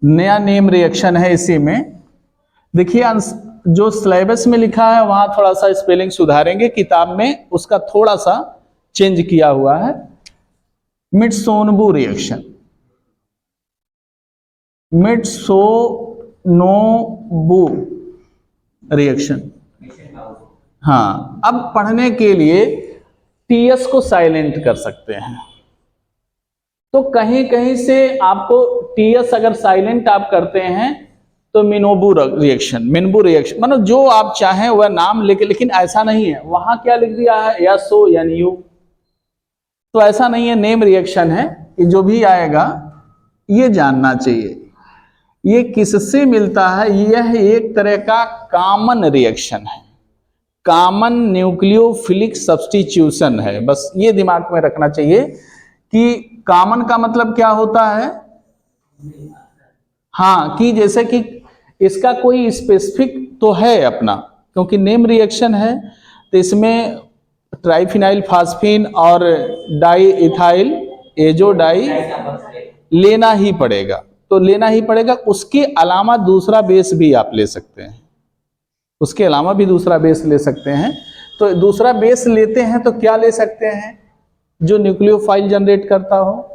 नया name reaction है इसी में। देखिए जो सिलेबस में लिखा है वहां थोड़ा सा स्पेलिंग सुधारेंगे, किताब में उसका थोड़ा सा चेंज किया हुआ है। मित्सुनोबु रिएक्शन, मित्सुनोबु रिएक्शन। हाँ, अब पढ़ने के लिए टीएस को साइलेंट कर सकते हैं, तो कहीं कहीं से आपको टीएस अगर साइलेंट आप करते हैं तो मिनोबु रिएक्शन, मिनबु रिएक्शन, मतलब जो आप चाहें वह नाम लेके, लेकिन ऐसा नहीं है, वहां क्या लिख दिया है यसो यानी यू, तो ऐसा नहीं है, नेम रिएक्शन है। कि जो भी आएगा ये जानना चाहिए ये किससे मिलता है। यह एक तरह का कॉमन रिएक्शन है, कॉमन न्यूक्लियोफिलिक सब्स्टिट्यूशन है। बस ये दिमाग में रखना चाहिए कि कॉमन का मतलब क्या होता है। हाँ, कि जैसे कि इसका कोई स्पेसिफिक तो है अपना, क्योंकि नेम रिएक्शन है तो इसमें ट्राइफिनाइल फास्फीन और डाई इथाइल एजोडाई लेना ही पड़ेगा, तो लेना ही पड़ेगा। उसके अलावा दूसरा बेस भी आप ले सकते हैं, उसके अलावा भी दूसरा बेस ले सकते हैं। तो दूसरा बेस लेते हैं तो क्या ले सकते हैं, जो न्यूक्लियोफाइल जनरेट करता हो।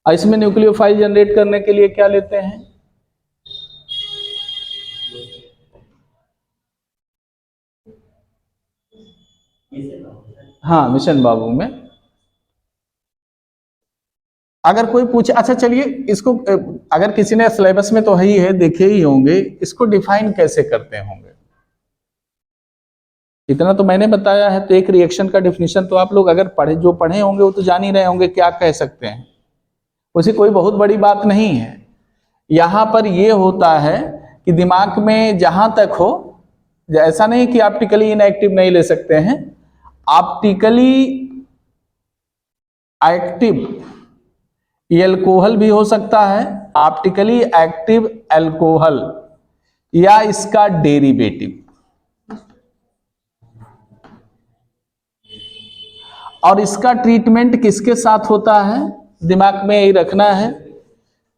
इसमें न्यूक्लियोफाइल जनरेट करने के लिए क्या लेते हैं, हाँ मिशन बाबू में। अगर कोई पूछे, अच्छा चलिए इसको, अगर किसी ने सिलेबस में तो है ही है, देखे ही होंगे, इसको डिफाइन कैसे करते होंगे। इतना तो मैंने बताया है, तो एक रिएक्शन का डिफिनीशन तो आप लोग अगर पढ़े, जो पढ़े होंगे वो तो जान ही रहे होंगे क्या कह सकते हैं, उसी कोई बहुत बड़ी बात नहीं है। यहां पर ये होता है कि दिमाग में जहां तक हो, ऐसा नहीं कि ऑप्टिकली इनएक्टिव नहीं ले सकते हैं, ऑप्टिकली एक्टिव एल्कोहल भी हो सकता है, ऑप्टिकली एक्टिव एल्कोहल या इसका डेरिवेटिव। और इसका ट्रीटमेंट किसके साथ होता है, दिमाग में यही रखना है।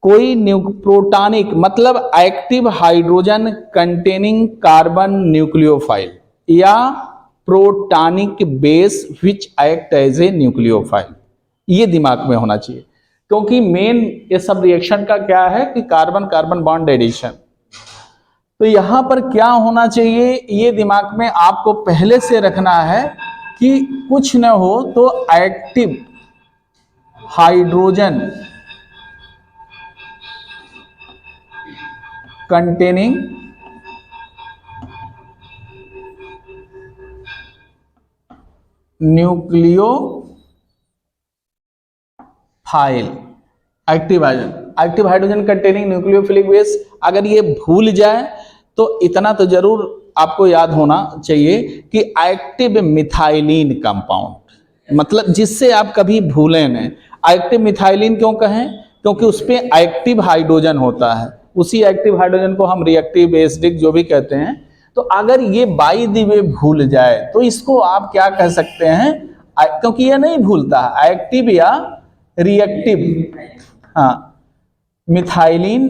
कोई प्रोटॉनिक मतलब active hydrogen containing carbon nucleophile या protonic base which act as a nucleophile, ये दिमाग में होना चाहिए। क्योंकि मेन ये सब रिएक्शन का क्या है कि कार्बन कार्बन बॉन्ड एडिशन, तो यहां पर क्या होना चाहिए ये दिमाग में आपको पहले से रखना है कि कुछ न हो तो active hydrogen containing nucleophile, active hydrogen containing nucleophilic base. अगर ये भूल जाए तो इतना तो जरूर आपको याद होना चाहिए कि एक्टिव मिथाइलिन कंपाउंड, मतलब जिससे आप कभी भूलें नहीं। एक्टिव मिथाइलिन क्यों कहें, क्योंकि उस पर एक्टिव हाइड्रोजन होता है, उसी एक्टिव हाइड्रोजन को हम रिएक्टिव एसिडिक जो भी कहते हैं। तो अगर ये बाय द वे भूल जाए तो इसको आप क्या कह सकते हैं, क्योंकि ये नहीं भूलता है, एक्टिव या रिएक्टिव, हाँ मिथाइलिन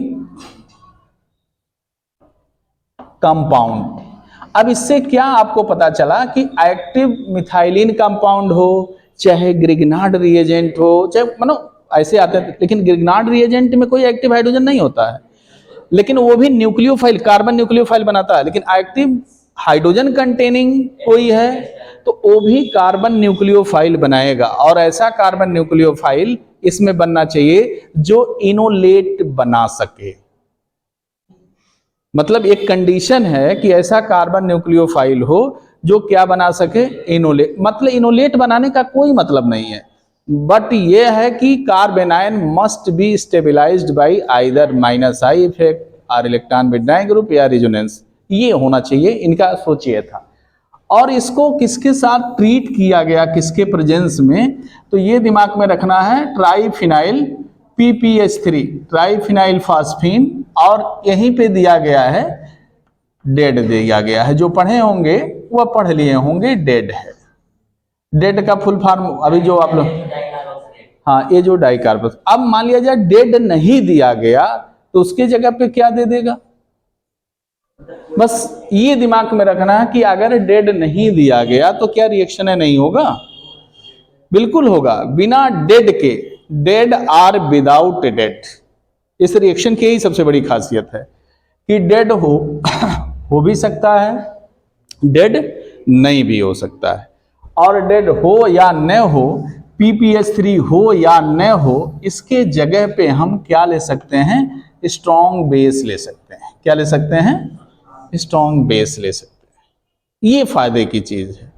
कंपाउंड। अब इससे क्या आपको पता चला कि एक्टिव मिथाइलिन कंपाउंड हो, चाहे ग्रिग्नार्ड रिएजेंट हो, चाहे मतलब ऐसे आते हैं, लेकिन ग्रिग्नार्ड रिएजेंट में कोई एक्टिव हाइड्रोजन नहीं होता है, लेकिन वो भी न्यूक्लियोफाइल कार्बन न्यूक्लियोफाइल बनाता है, लेकिन एक्टिव हाइड्रोजन कंटेनिंग कोई है तो वो भी कार्बन न्यूक्लियोफाइल बनाएगा। और ऐसा कार्बन न्यूक्लियोफाइल इसमें बनना चाहिए जो इनोलेट बना सके, मतलब एक कंडीशन है कि ऐसा कार्बन न्यूक्लियोफाइल हो जो क्या बना सके, इनोलेट। मतलब इनोलेट बनाने का कोई मतलब नहीं है, बट ये है कि कार्बेनाइन must be stabilised bye either -I effect और इलेक्ट्रॉन विड्रॉइंग ग्रुप या रेजोनेंस, ये होना चाहिए, इनका सोचिए था। और इसको किसके साथ ट्रीट किया गया, किसके प्रेजेंस में, तो ये दिमाग में रखना है, ट्राइफिनाइल PPH3 ट्राइफिनाइल फास्फीन, और यहीं पे दिया गया है डेड दिया गया है, जो पढ़े होंगे वह पढ़ लिए होंगे, डेड है। डेड का फुल फॉर्म अभी जो आप लोग, हाँ, ये जो डाइकार्बोक्स, अब मान लिया जाए डेड नहीं दिया गया तो उसके जगह पे क्या दे देगा। बस ये दिमाग में रखना है कि अगर डेड नहीं दिया गया तो क्या रिएक्शन है, नहीं होगा, बिल्कुल होगा, बिना डेड के। डेड आर विदाउट डेड, इस रिएक्शन की ही सबसे बड़ी खासियत है कि डेड हो भी सकता है, डेड नहीं भी हो सकता है, और डेड हो या न हो, PPH3 हो या न हो, इसके जगह पे हम क्या ले सकते हैं, स्ट्रॉन्ग बेस ले सकते हैं। क्या ले सकते हैं, स्ट्रॉन्ग बेस ले सकते हैं। ये फायदे की चीज है,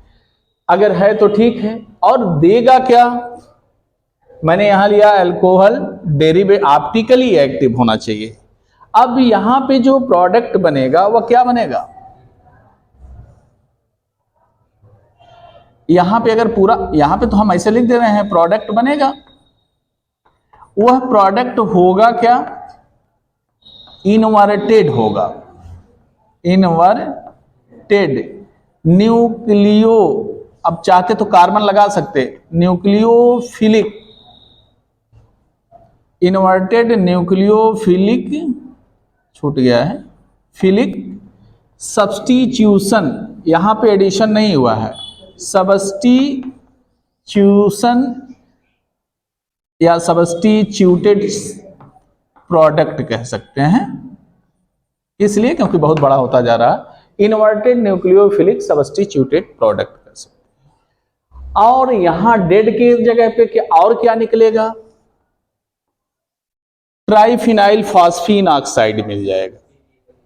अगर है तो ठीक है। और देगा क्या, मैंने यहां लिया अल्कोहल डेरिवेटिव, ऑप्टिकली एक्टिव होना चाहिए। अब यहां पे जो प्रोडक्ट बनेगा वह क्या बनेगा, यहां पे अगर पूरा, यहां पे तो हम ऐसे लिख दे रहे हैं प्रोडक्ट बनेगा, वह प्रोडक्ट होगा क्या, इनवर्टेड होगा, इनवर्टेड न्यूक्लियो, अब चाहते तो कार्बन लगा सकते, न्यूक्लियोफिलिक, इनवर्टेड न्यूक्लियोफिलिक, छूट गया है, फिलिक सब्स्टिट्यूशन, यहां पे एडिशन नहीं हुआ है, सब्स्टिट्यूशन या सब्स्टिट्यूटेड प्रोडक्ट कह सकते हैं, इसलिए क्योंकि बहुत बड़ा होता जा रहा है, इनवर्टेड न्यूक्लियोफिलिक सब्स्टिट्यूटेड प्रोडक्ट कर सकते हैं। और यहां डेड की जगह पे क्या और क्या निकलेगा, ट्राइफिनाइल फॉस्फीन ऑक्साइड मिल जाएगा,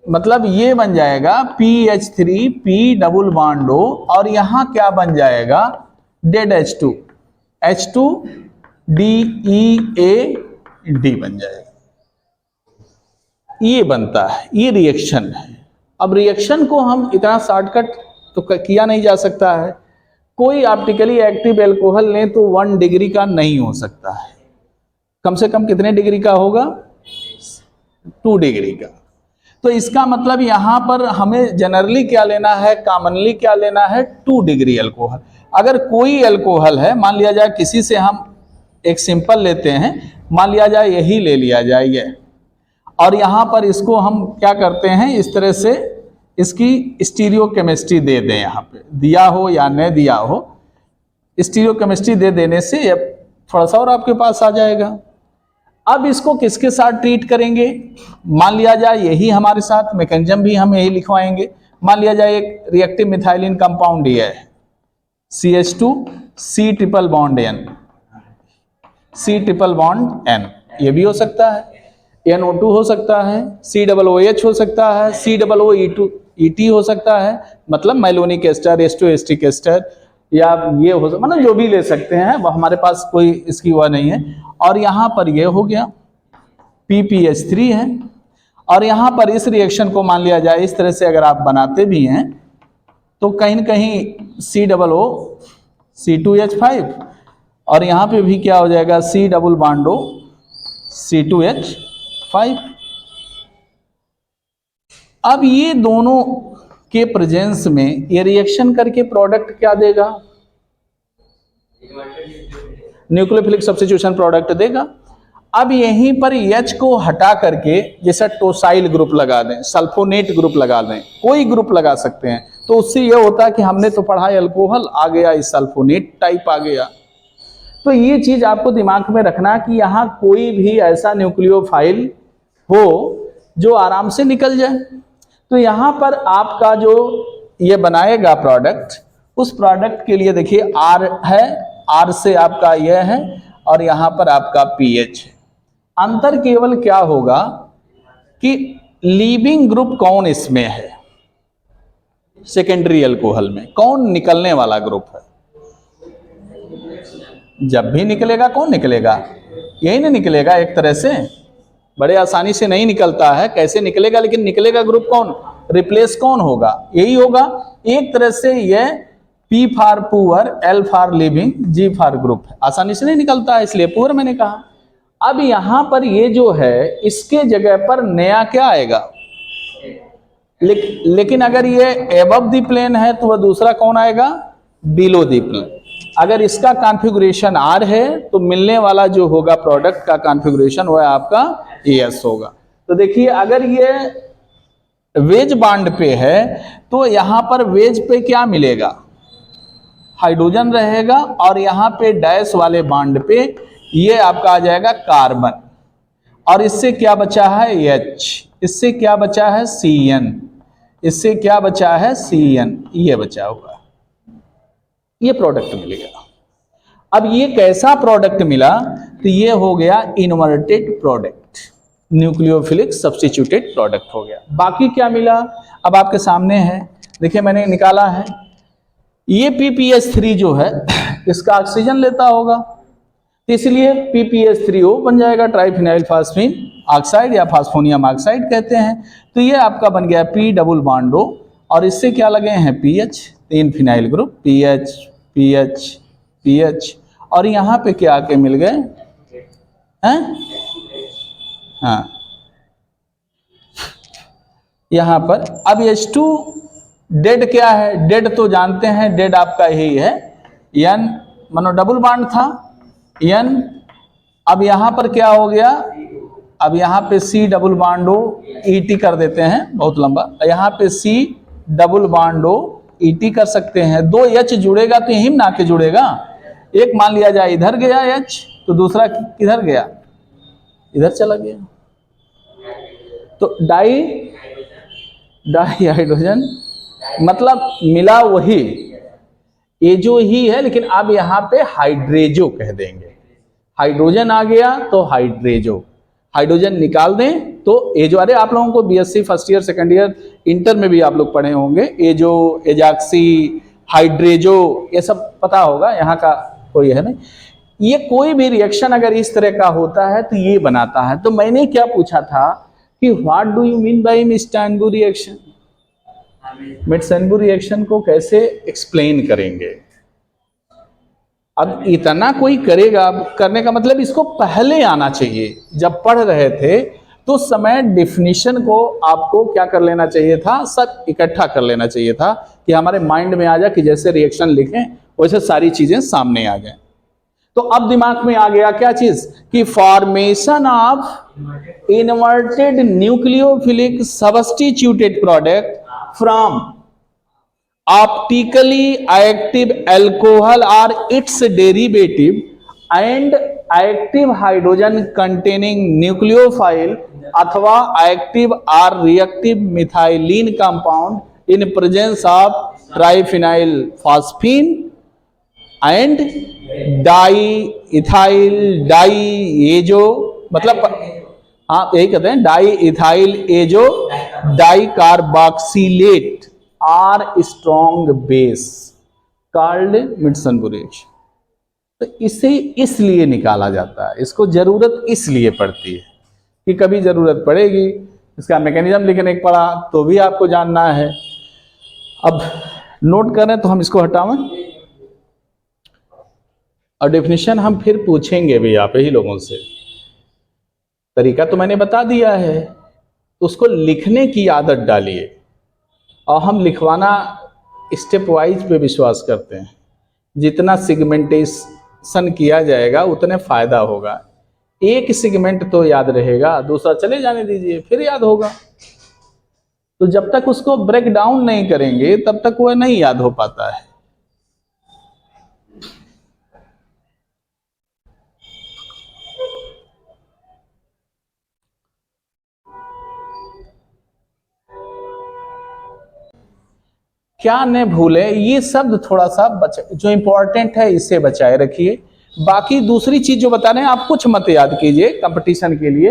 मतलब ये बन जाएगा PH3 P double bond O, और यहां क्या बन जाएगा, डेड H2 DEAD बन जाएगा। ये बनता है, ये रिएक्शन है। अब रिएक्शन को हम इतना शॉर्टकट तो किया नहीं जा सकता है, कोई ऑप्टिकली एक्टिव एल्कोहल लें तो 1 डिग्री का नहीं हो सकता है, कम से कम कितने डिग्री का होगा, 2 डिग्री का। तो इसका मतलब यहां पर हमें जनरली क्या लेना है, कॉमनली क्या लेना है, 2 डिग्री अल्कोहल। अगर कोई अल्कोहल है, मान लिया जाए किसी से हम एक सिंपल लेते हैं, मान लिया जाए यही ले लिया जाए ये, और यहां पर इसको हम क्या करते हैं, इस तरह से इसकी स्टीरियोकेमिस्ट्री दे दें, यहां पे दिया हो या न दिया हो, स्टीरियोकेमिस्ट्री दे देने से ये थोड़ा सा और आपके पास आ जाएगा। अब इसको किसके साथ ट्रीट करेंगे, मान लिया जाए यही हमारे साथ, मैकेनिज्म भी हम यही लिखवाएंगे। मान लिया जाए एक रिएक्टिव मिथाइलिन कंपाउंड ये है, CH2 C triple bond N, C triple bond N, ये भी हो सकता है, NO2 हो सकता है, COOH हो सकता है, COOE2 हो सकता है, मतलब मैलोनिक एस्टर, एस्टोएस्टिक एस्टर, या ये हो सकता, मतलब जो भी ले सकते हैं, वह हमारे पास कोई इसकी वह नहीं है। और यहाँ पर ये हो गया PPH3 है, और यहाँ पर इस रिएक्शन को मान लिया जाए इस तरह से अगर आप बनाते भी हैं तो कहीं न कहीं COO C2H5, और यहाँ पे भी क्या हो जाएगा, C double bond O C2H5। अब ये दोनों के प्रेजेंस में ये रिएक्शन करके प्रोडक्ट क्या देगा, न्यूक्लियोफिलिक सब्स्टिट्यूशन प्रोडक्ट देगा। अब यहीं पर H को हटा करके जैसा टोसाइल ग्रुप लगा दें, सल्फोनेट ग्रुप लगा दें, कोई ग्रुप लगा सकते हैं, तो उससे यह होता है कि हमने तो पढ़ा अल्कोहल, आ गया इस सल्फोनेट टाइप आ गया। तो ये चीज आपको दिमाग में रखना कि यहाँ कोई भी ऐसा न्यूक्लियोफाइल हो जो आराम से निकल जाए। तो यहाँ पर आपका जो ये बनाएगा प्रोडक्ट, उस प्रोडक्ट के लिए देखिए R है, R से आपका यह है, और यहाँ पर आपका pH है। अंतर केवल क्या होगा कि लीविंग ग्रुप कौन इसमें है, सेकेंडरी अल्कोहल में कौन निकलने वाला ग्रुप है। जब भी निकलेगा कौन निकलेगा, यही नहीं निकलेगा, एक तरह से बड़े आसानी से नहीं निकलता है, कैसे निकलेगा, लेकिन निकलेगा ग्रुप कौन, रिप्लेस कौन होगा, यही होगा। एक तरह से यह P for poor, L for living, G for group है, आसानी से नहीं निकलता है, इसलिए पुअर मैंने कहा। अब यहां पर ये जो है इसके जगह पर नया क्या आएगा, लेकिन अगर ये एबव द प्लेन है तो वह दूसरा कौन आएगा, बिलो द प्लेन। अगर इसका कॉन्फ़िगरेशन R है तो मिलने वाला जो होगा प्रोडक्ट का कॉन्फ़िगरेशन वो आपका AS होगा। तो देखिए अगर ये वेज बॉन्ड पे है तो यहाँ पर वेज पे क्या मिलेगा, हाइड्रोजन रहेगा, और यहाँ पे डैश वाले बॉन्ड पे ये आपका आ जाएगा कार्बन, और इससे क्या बचा है H, इससे क्या बचा है CN, इससे क्या बचा है CN, ये बचा हुआ, ये प्रोडक्ट मिलेगा। अब ये कैसा प्रोडक्ट मिला, तो ये हो गया inverted product, nucleophilic substituted product हो गया। बाकी क्या मिला अब आपके सामने है, देखिए मैंने निकाला है, ये PPH3 जो है इसका ऑक्सीजन लेता होगा, तो इसलिए PPH3O बन जाएगा, ट्राइफिनाइल फास्फीन ऑक्साइड या फास्फोनियम ऑक्साइड कहते हैं। तो ये आपका बन गया P डबल बॉन्ड O, और इससे क्या लगे हैं PH, 3 phenyl group, PH PH PH, और यहाँ पे क्या आके मिल गए हैं, हाँ यहाँ पर। अब H2 डेड क्या है, डेड तो जानते हैं, डेड आपका यही है N, मानो डबल बॉन्ड था N, अब यहाँ पर क्या हो गया, अब यहाँ पे C double bond O ET कर देते हैं, बहुत लंबा, यहाँ पे C double bond O ET कर सकते हैं। 2 H जुड़ेगा तो यही ना के जुड़ेगा, एक मान लिया जाए इधर गया H तो दूसरा किधर गया, इधर चला गया, तो डाई हाइड्रोजन, मतलब मिला वही एजो ही है, लेकिन अब यहाँ पे हाइड्रेजो कह देंगे, हाइड्रोजन आ गया तो हाइड्रेजो, हाइड्रोजन निकाल दें तो एजो। अरे आप लोगों को BSc first year second year inter में भी आप लोग पढ़े होंगे, एजो एजाक्सी हाइड्रेजो ये सब पता होगा, यहाँ का कोई है नहीं। ये कोई भी रिएक्शन अगर इस तरह का होता है तो ये बनाता है। तो मैंने क्या पूछा था कि what do you mean by Mitsunobu reaction, Mitsunobu reaction को कैसे एक्सप्लेन करेंगे। अब इतना कोई करेगा, करने का मतलब इसको पहले आना चाहिए, जब पढ़ रहे थे तो उस समय डेफिनेशन को आपको क्या कर लेना चाहिए था, सब इकट्ठा कर लेना चाहिए था कि हमारे माइंड में आ जाए कि जैसे रिएक्शन लिखें वैसे सारी चीजें सामने आ जाए। तो अब दिमाग में आ गया क्या चीज कि formation of inverted nucleophilic substituted product from optically active alcohol और its derivative and active hydrogen containing nucleophile अथवा एक्टिव और reactive methylene compound in presence of triphenyl phosphine and diethyl diazo, मतलब हाँ यही कहते हैं diethyl azodicarboxylate are strong base called Mitsunobu reaction. तो इसे इसलिए निकाला जाता है, इसको जरूरत इसलिए पड़ती है कि कभी जरूरत पड़ेगी, इसका मैकेनिज्म लिखने को पड़ा तो भी आपको जानना है। अब नोट करें तो हम इसको हटावें और डेफिनेशन हम फिर पूछेंगे भी आप ही लोगों से। तरीका तो मैंने बता दिया है, तो उसको लिखने की आदत डालिए, और हम लिखवाना स्टेप वाइज पे विश्वास करते हैं। जितना सिगमेंटेशन किया जाएगा उतने फायदा होगा। एक सेगमेंट तो याद रहेगा, दूसरा चले जाने दीजिए फिर याद होगा। तो जब तक उसको ब्रेक डाउन नहीं करेंगे तब तक वह नहीं याद हो पाता है। क्या न भूले, ये शब्द थोड़ा सा जो इंपॉर्टेंट है इसे बचाए रखिए। बाकी दूसरी चीज जो बता रहे हैं आप कुछ मत याद कीजिए कंपटीशन के लिए।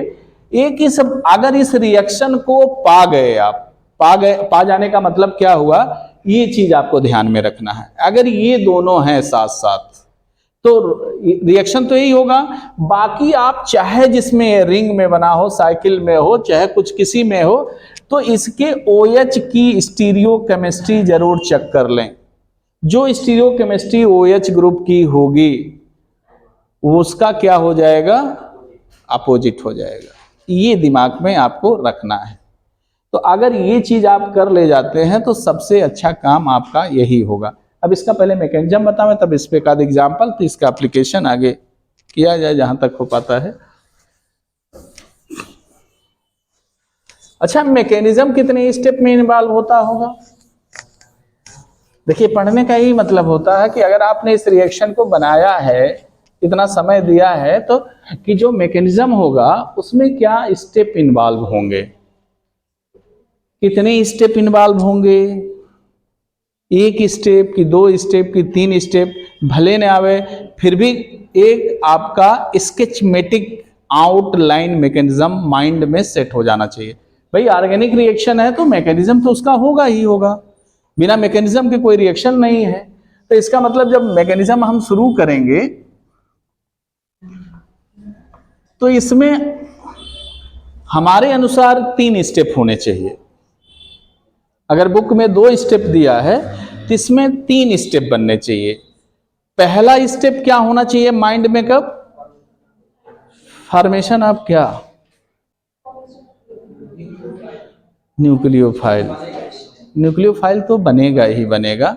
एक ही सब, अगर इस रिएक्शन को पा गए आप, पा जाने का मतलब क्या हुआ, ये चीज आपको ध्यान में रखना है। अगर ये दोनों हैं साथ साथ तो रिएक्शन तो यही होगा। बाकी आप चाहे जिसमें रिंग में बना हो, साइकिल में हो, चाहे कुछ किसी में हो, तो इसके OH की स्टीरियो केमिस्ट्री जरूर चेक कर लें। जो स्टीरियो केमिस्ट्री OH ग्रुप की होगी उसका क्या हो जाएगा, अपोजिट हो जाएगा। ये दिमाग में आपको रखना है। तो अगर ये चीज आप कर ले जाते हैं तो सबसे अच्छा काम आपका यही होगा। अब इसका पहले मैकेनिज्म बतावें, तब इस पे एक आध एग्जाम्पल, तो इसका एप्लीकेशन आगे किया जाए जहां तक हो पाता है। अच्छा, मैकेनिज्म कितने स्टेप में इन्वॉल्व होता होगा? देखिए, पढ़ने का ही मतलब होता है कि अगर आपने इस रिएक्शन को बनाया है, इतना समय दिया है, तो कि जो मैकेनिज्म होगा उसमें क्या स्टेप इन्वॉल्व होंगे, कितने स्टेप इन्वॉल्व होंगे, एक स्टेप की, 2 स्टेप की, 3 स्टेप, भले न आवे फिर भी एक आपका स्केचमेटिक आउटलाइन मैकेनिज्म माइंड में सेट हो जाना चाहिए। भाई ऑर्गेनिक रिएक्शन है तो मैकेनिज्म तो उसका होगा ही होगा, बिना मैकेनिज्म के कोई रिएक्शन नहीं है। तो इसका मतलब जब मैकेनिज्म हम शुरू करेंगे तो इसमें हमारे अनुसार 3 स्टेप होने चाहिए। अगर बुक में 2 स्टेप दिया है तो इसमें 3 स्टेप बनने चाहिए। पहला स्टेप क्या होना चाहिए माइंड में? कब? फॉर्मेशन ऑफ क्या? न्यूक्लियोफाइल। न्यूक्लियोफाइल तो बनेगा ही बनेगा,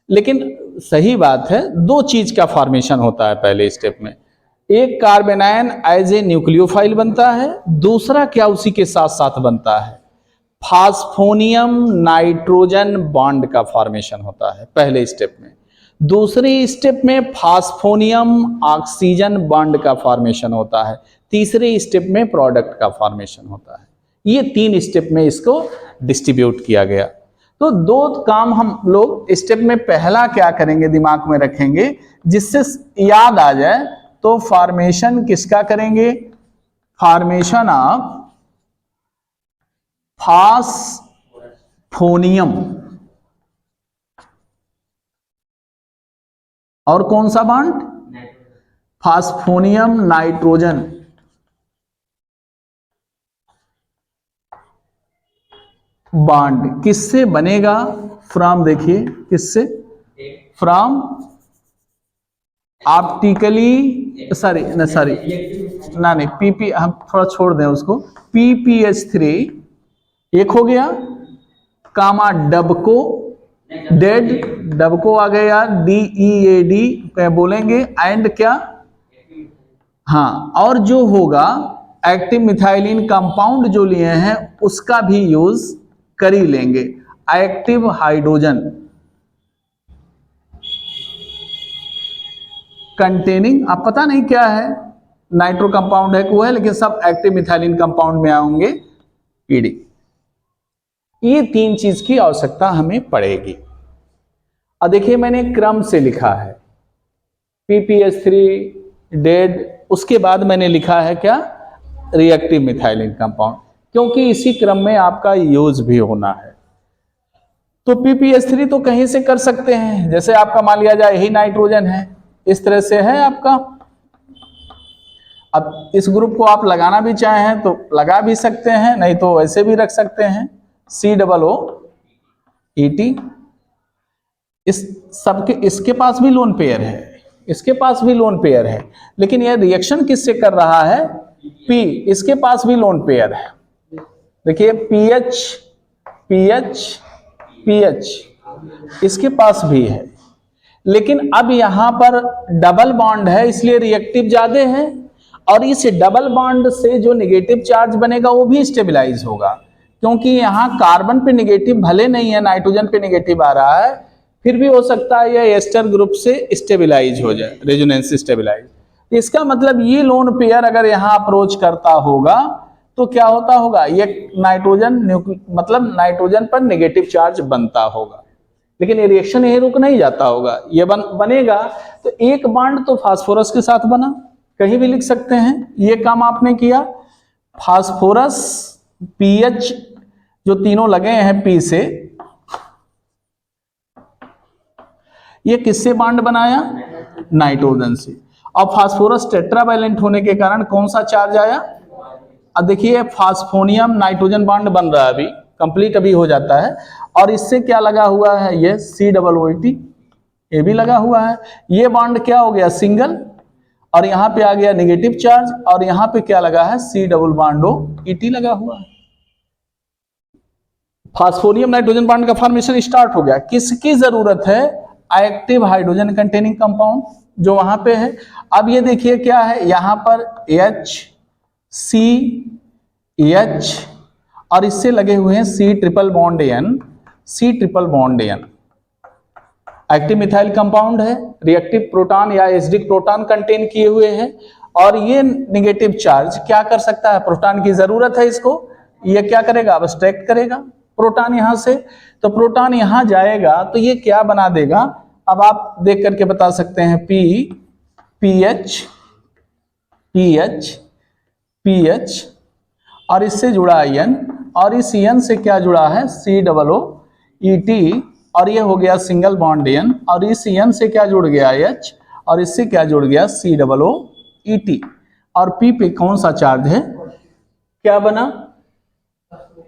लेकिन सही बात है 2 चीज का फॉर्मेशन होता है पहले स्टेप में। एक कार्बेनायन एज ए न्यूक्लियोफाइल बनता है, दूसरा क्या उसी के साथ साथ बनता है, फास्फोनियम नाइट्रोजन बॉन्ड का फॉर्मेशन होता है पहले स्टेप में। दूसरे स्टेप में फास्फोनियम ऑक्सीजन बॉन्ड का फॉर्मेशन होता है। तीसरे स्टेप में प्रोडक्ट का फॉर्मेशन होता है। ये 3 स्टेप में इसको डिस्ट्रीब्यूट किया गया। तो 2 काम हम लोग स्टेप में पहला क्या करेंगे दिमाग में रखेंगे, जिससे याद आ जाए। तो फॉर्मेशन किसका करेंगे? Formation of phosphonium. और कौन सा बॉन्ड? फास्फोनियम नाइट्रोजन। बॉन्ड किससे बनेगा? फ्रॉम, देखिए किससे? फ्रॉम ऑप्टिकली, सॉरी नहीं, पीपी हम थोड़ा छोड़ दें उसको। PPH3 एक हो गया, कामा डबको, डेड, डबको आ गया, DEAD बोलेंगे, एंड क्या? हाँ, और जो होगा एक्टिव मिथाइलिन कंपाउंड जो लिए हैं उसका भी यूज कर ही लेंगे, एक्टिव हाइड्रोजन कंटेनिंग, अब पता नहीं क्या है, नाइट्रो कंपाउंड है वो है, लेकिन सब एक्टिव मिथाइलिन कंपाउंड में आएंगे, PD। ये 3 चीज की आवश्यकता हमें पड़ेगी। अब देखिए मैंने क्रम से लिखा है, PPH3 डेड, उसके बाद मैंने लिखा है क्या? रिएक्टिव मिथाइलिन कंपाउंड, क्योंकि इसी क्रम में आपका यूज भी होना है। तो PPH3 तो कहीं से कर सकते हैं, जैसे आपका मान लिया जाए यही नाइट्रोजन है, इस तरह से है आपका। अब इस ग्रुप को आप लगाना भी चाहें तो लगा भी सकते हैं, नहीं तो ऐसे भी रख सकते हैं, COOET। इस सबके, इसके पास भी लोन पेयर है, इसके पास भी लोन पेयर है, लेकिन यह रिएक्शन किससे कर रहा है? P, इसके पास भी लोन पेयर है। देखिए PH PH PH इसके पास भी है, लेकिन अब यहां पर डबल बॉन्ड है इसलिए रिएक्टिव ज्यादा है, और इस डबल बॉन्ड से जो नेगेटिव चार्ज बनेगा वो भी स्टेबलाइज होगा, क्योंकि यहाँ कार्बन पे नेगेटिव भले नहीं है, नाइट्रोजन पे नेगेटिव आ रहा है, फिर भी हो सकता है यह एस्टर ग्रुप से स्टेबलाइज हो जाए, रेजोनेंस स्टेबलाइज। इसका मतलब ये लोन पेयर अगर यहाँ अप्रोच करता होगा तो क्या होता होगा, ये नाइट्रोजन मतलब नाइट्रोजन पर नेगेटिव चार्ज बनता होगा, लेकिन ये रिएक्शन यही रुक नहीं जाता होगा, ये बनेगा। तो एक बॉन्ड तो फास्फोरस के साथ बना, कहीं भी लिख सकते हैं, ये काम आपने किया। फास्फोरस PH जो तीनों लगे हैं P से, ये किससे बॉन्ड बनाया? नाइट्रोजन से। और फास्फोरस टेट्रावैलेंट होने के कारण कौन सा चार्ज आया? अब देखिए फास्फोनियम नाइट्रोजन बॉन्ड बन रहा है, अभी कंप्लीट अभी हो जाता है, और इससे क्या लगा हुआ है? ये COOET, ये भी लगा हुआ है। ये बॉन्ड क्या हो गया? सिंगल, और यहां पे आ गया नेगेटिव चार्ज, और यहां पे क्या लगा है? COOET लगा हुआ है। फास्फोनियम नाइट्रोजन बॉन्ड का फॉर्मेशन स्टार्ट हो गया। किसकी जरूरत है? एक्टिव हाइड्रोजन कंटेनिंग कंपाउंड जो वहां पे है। अब ये देखिए क्या है, यहां पर H C H और इससे लगे हुए हैं C triple bond N, C triple bond N। Active methyl compound है, रिएक्टिव प्रोटॉन या एसिडिक प्रोटॉन कंटेन किए हुए हैं। और ये नेगेटिव चार्ज क्या कर सकता है, प्रोटॉन की जरूरत है इसको, ये क्या करेगा, अब्स्ट्रैक्ट करेगा प्रोटॉन यहां से। तो प्रोटॉन यहां जाएगा तो ये क्या बना देगा, अब आप देख करके बता सकते हैं, PH PH और इससे जुड़ा N और इस N से क्या जुड़ा है, COOET और ये हो गया सिंगल बॉन्ड N और इस N से क्या जुड़ गया H और इससे क्या जुड़ गया COOET और P पे कौन सा चार्ज है, क्या बना,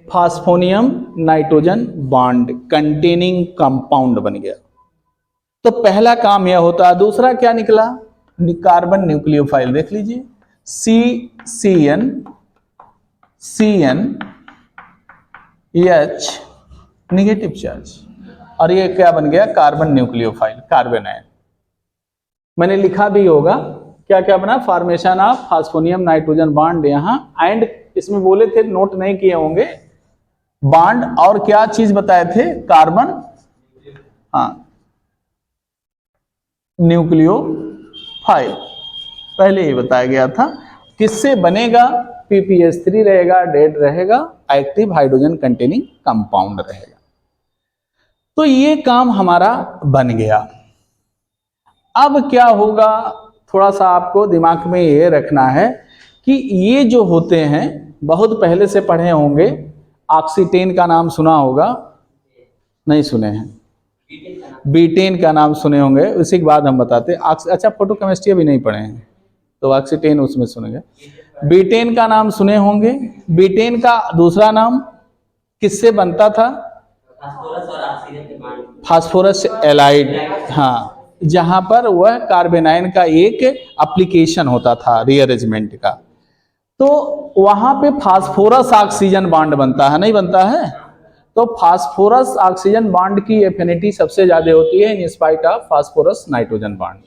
फास्फोनियम नाइट्रोजन बॉन्ड कंटेनिंग कंपाउंड बन गया। तो पहला काम यह होता है। दूसरा क्या निकला, कार्बन न्यूक्लियोफाइल देख लीजिए, CNH नेगेटिव चार्ज और ये क्या बन गया, कार्बन न्यूक्लियोफाइल, कार्बन आयन। मैंने लिखा भी होगा क्या क्या बना, फॉर्मेशन ऑफ फास्फोनियम नाइट्रोजन बॉन्ड यहां एंड इसमें बोले थे, नोट नहीं किए होंगे, बॉन्ड और क्या चीज बताए थे, कार्बन, हाँ न्यूक्लियोफाइल पहले ही बताया गया था। किससे बनेगा, PPH3 रहेगा, डेड रहेगा, एक्टिव हाइड्रोजन कंटेनिंग कंपाउंड रहेगा। तो ये काम हमारा बन गया। अब क्या होगा, थोड़ा सा आपको दिमाग में ये रखना है कि ये जो होते हैं, बहुत पहले से पढ़े होंगे, ऑक्सीटेन का नाम सुना होगा, नहीं सुने हैं, बीटेन का नाम सुने होंगे, उसी के बाद हम बताते हैं। अच्छा फोटोकेमिस्ट्री अभी नहीं पढ़े हैं तो ऑक्सीटेन उसमें सुनेंगे। बीटेन का नाम सुने होंगे, बीटेन का दूसरा नाम किससे बनता था, फास्फोरस एलाइड, हाँ, जहां पर वह कार्बेनाइन का एक एप्लीकेशन होता था रीअरेंजमेंट का, तो वहां पे फास्फोरस ऑक्सीजन बॉन्ड बनता है, नहीं बनता है। तो फास्फोरस ऑक्सीजन बॉन्ड की एफिनिटी सबसे ज्यादा होती है in spite of phosphorus nitrogen bond.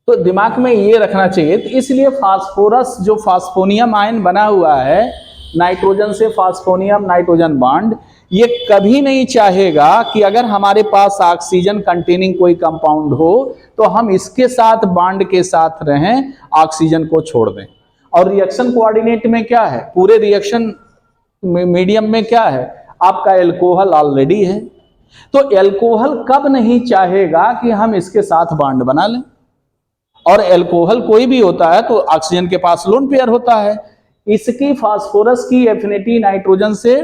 तो दिमाग में ये रखना चाहिए। तो इसलिए फास्फोरस जो फास्फोनियम आयन बना हुआ है, नाइट्रोजन से फास्फोनियम नाइट्रोजन बॉन्ड, ये कभी नहीं चाहेगा कि अगर हमारे पास ऑक्सीजन कंटेनिंग कोई कंपाउंड हो तो हम इसके साथ बॉन्ड के साथ रहें, ऑक्सीजन को छोड़ दें। और रिएक्शन कोऑर्डिनेट में क्या है, पूरे रिएक्शन मीडियम में क्या है, आपका एल्कोहल ऑलरेडी है। तो एल्कोहल कब नहीं चाहेगा कि हम इसके साथ बॉन्ड बना लें। और एल्कोहल कोई भी होता है तो ऑक्सीजन के पास लोन पेयर होता है। इसकी फास्फोरस की एफिनिटी नाइट्रोजन से,